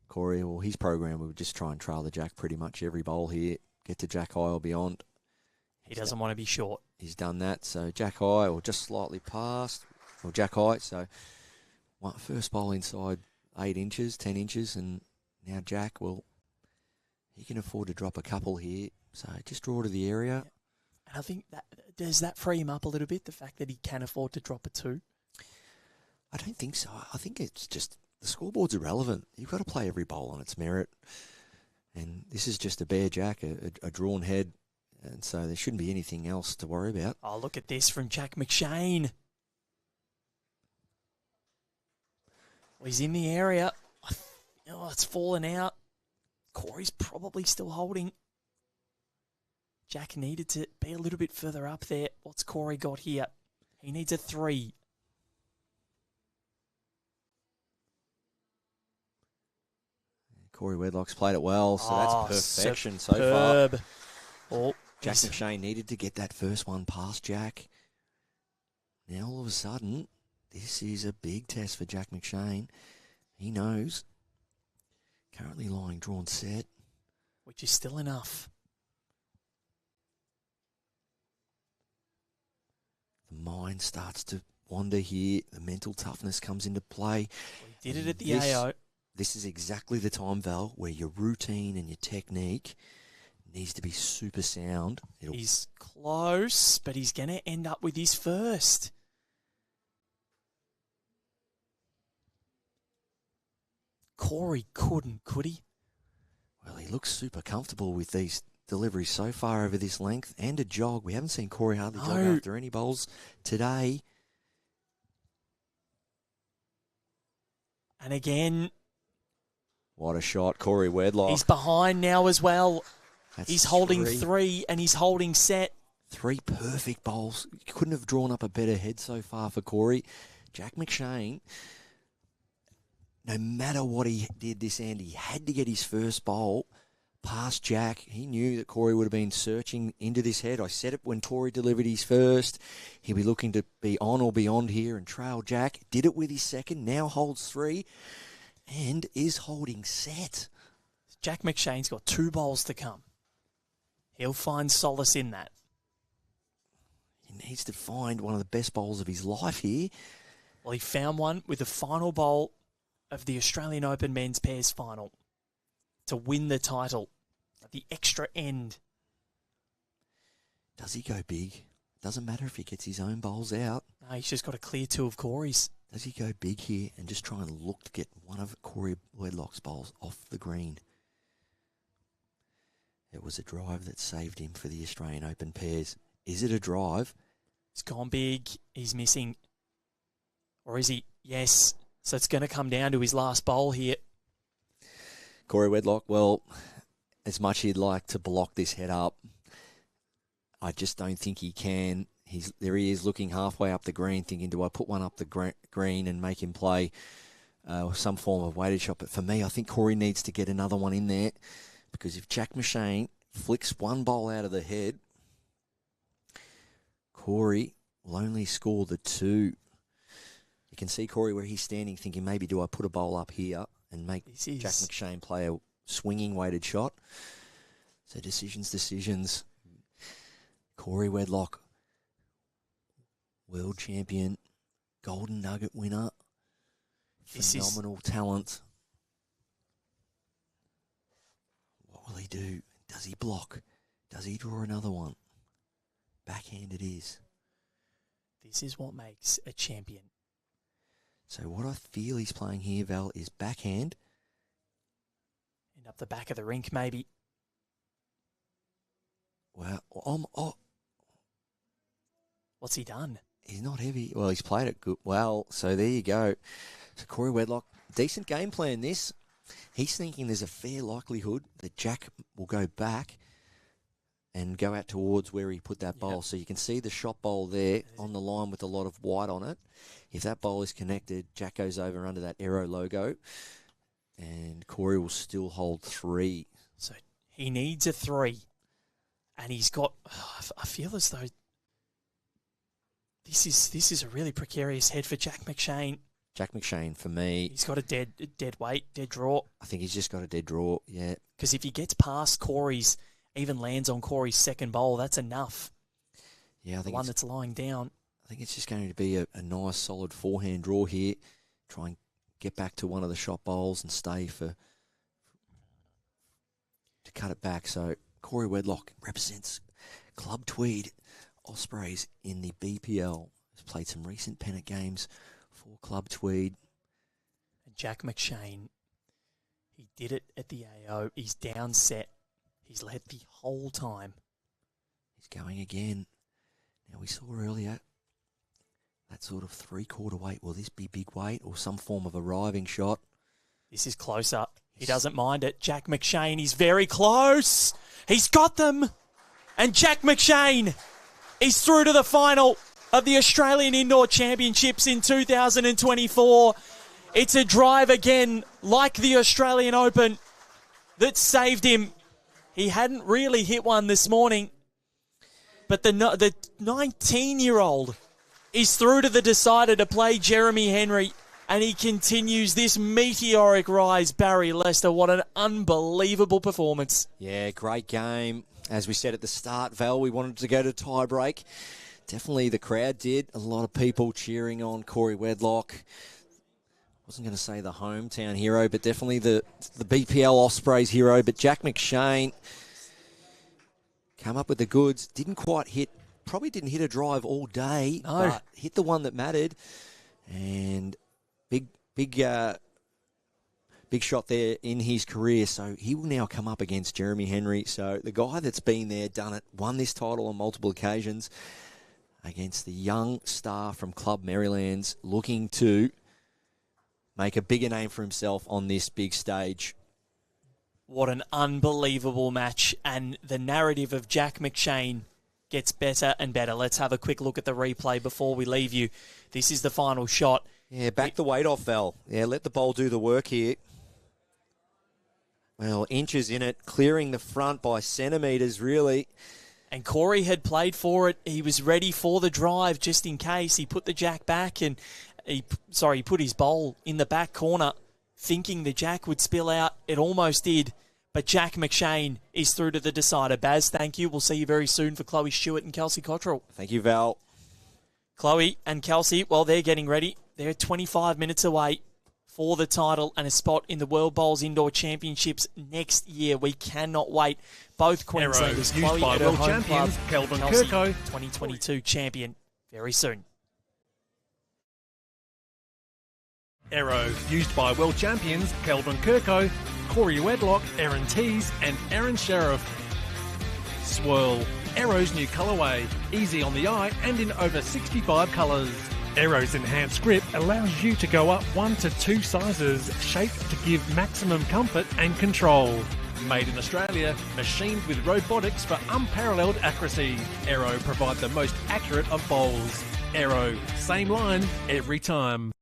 Corey, well, his program would just try and trail the Jack pretty much every bowl here, get to Jack high or beyond. He doesn't want to be short. He's done that, so Jack high or just slightly past, or Jack high. So first bowl inside 8 inches, 10 inches, and now Jack, well, he can afford to drop a couple here. So just draw to the area. Yeah. And I think does that free him up a little bit, the fact that he can afford to drop a 2? I don't think so. I think it's just the scoreboard's irrelevant. You've got to play every bowl on its merit. And this is just a bare Jack, a drawn head. And so there shouldn't be anything else to worry about. Oh, look at this from Jack McShane. Well, he's in the area. Oh, it's fallen out. Corey's probably still holding. Jack needed to be a little bit further up there. What's Corey got here? He needs a 3. Corey Wedlock's played it well, so that's perfection so far. Oh, Jack McShane needed to get that first one past Jack. Now all of a sudden, this is a big test for Jack McShane. He knows. Currently lying drawn set. Which is still enough. The mind starts to wander here. The mental toughness comes into play. Well, he did it at the AO. This is exactly the time, Val, where your routine and your technique needs to be super sound. He's close, but he's going to end up with his first. Corey couldn't, could he? Well, he looks super comfortable with these deliveries so far over this length and a jog. We haven't seen Corey hardly jog after any bowls today. And again, what a shot, Corey Wedlock. He's behind now as well. He's holding 3. 3 and he's holding set. 3 perfect bowls. You couldn't have drawn up a better head so far for Corey. Jack McShane, no matter what he did this end, he had to get his first bowl past Jack. He knew that Corey would have been searching into this head. I said it when Corey delivered his first. He'll be looking to be on or beyond here and trail Jack. Did it with his second, now holds 3 and is holding set. Jack McShane's got 2 bowls to come. He'll find solace in that. He needs to find one of the best bowls of his life here. Well, he found one with the final bowl of the Australian Open Men's Pairs Final to win the title at the extra end. Does he go big? Doesn't matter if he gets his own bowls out. No, he's just got to clear 2 of Corey's. Does he go big here and just try and look to get one of Corey Wedlock's bowls off the green? It was a drive that saved him for the Australian Open Pairs. Is it a drive? It's gone big. He's missing. Or is he? Yes. So it's going to come down to his last bowl here. Corey Wedlock, well, as much he'd like to block this head up, I just don't think he can. There he is looking halfway up the green, thinking, do I put one up the green and make him play some form of weighted shot? But for me, I think Corey needs to get another one in there, because if Jack McShane flicks one bowl out of the head. Corey will only score the 2. You can see Corey where he's standing thinking, maybe do I put a bowl up here and make Jack McShane play a swinging weighted shot? So decisions. Corey Wedlock, world champion, golden nugget winner, phenomenal talent. What will he do? Does he block? Does he draw another one? Backhand it is. This is what makes a champion. So what I feel he's playing here, Val, is backhand. And up the back of the rink, maybe. Well, what's he done? He's not heavy. Well, he's played it good. Well, so there you go. So Corey Wedlock, decent game plan this. He's thinking there's a fair likelihood that Jack will go back and go out towards where he put that bowl. So you can see the shot bowl there on the line with a lot of white on it. If that bowl is connected, Jack goes over under that Aero logo, and Corey will still hold 3. So he needs a 3. And he's got, I feel as though this is a really precarious head for Jack McShane. Jack McShane, for me. He's got a dead weight, dead draw. I think he's just got a dead draw, yeah. Because if he gets past Corey's, even lands on Corey's second bowl, that's enough. Yeah, I think the one that's lying down. I think it's just going to be a nice, solid forehand draw here. Try and get back to one of the shot bowls and stay to cut it back. So Corey Wedlock represents Club Tweed Ospreys in the BPL. Has played some recent pennant games for Club Tweed. And Jack McShane, he did it at the AO. He's down set. He's led the whole time. He's going again. Now we saw earlier that sort of 3/4 weight. Will this be big weight or some form of arriving shot? This is closer. He doesn't mind it. Jack McShane, he's very close. He's got them. And Jack McShane is through to the final of the Australian Indoor Championships in 2024. It's a drive again, like the Australian Open, that saved him. He hadn't really hit one this morning. But the 19-year-old is through to the decider to play Jeremy Henry. And he continues this meteoric rise. Barry Lester, what an unbelievable performance. Yeah, great game. As we said at the start, Val, we wanted to go to tie break. Definitely the crowd did. A lot of people cheering on Corey Wedlock. Wasn't going to say the hometown hero, but definitely the BPL Ospreys hero. But Jack McShane come up with the goods. Didn't quite hit, probably didn't hit a drive all day, but hit the one that mattered. And big shot there in his career. So he will now come up against Jeremy Henry. So the guy that's been there, done it, won this title on multiple occasions against the young star from Club Merrylands, looking to make a bigger name for himself on this big stage. What an unbelievable match. And the narrative of Jack McShane gets better and better. Let's have a quick look at the replay before we leave you. This is the final shot. Yeah, back the weight off, Val. Yeah, let the bowl do the work here. Well, inches in it, clearing the front by centimetres, really. And Corey had played for it. He was ready for the drive just in case. He put the jack back and he put his bowl in the back corner thinking the jack would spill out. It almost did. But Jack McShane is through to the decider. Baz, thank you. We'll see you very soon for Chloe Stewart and Kelsey Cottrell. Thank you, Val. Chloe and Kelsey, well, they're getting ready. They're 25 minutes away for the title and a spot in the World Bowls Indoor Championships next year. We cannot wait. Both Queenslanders, Chloe by at her world home champions club, Kelvin Kelsey, Kirko, 2022 champion, very soon. Arrow, used by world champions Kelvin Kirko, Corey Wedlock, Aaron Tees and Aaron Sheriff. Swirl, Arrow's new colourway, easy on the eye and in over 65 colours. Arrow's enhanced grip allows you to go up 1 to 2 sizes, shaped to give maximum comfort and control. Made in Australia, machined with robotics for unparalleled accuracy. Arrow provide the most accurate of bowls. Arrow, same line every time.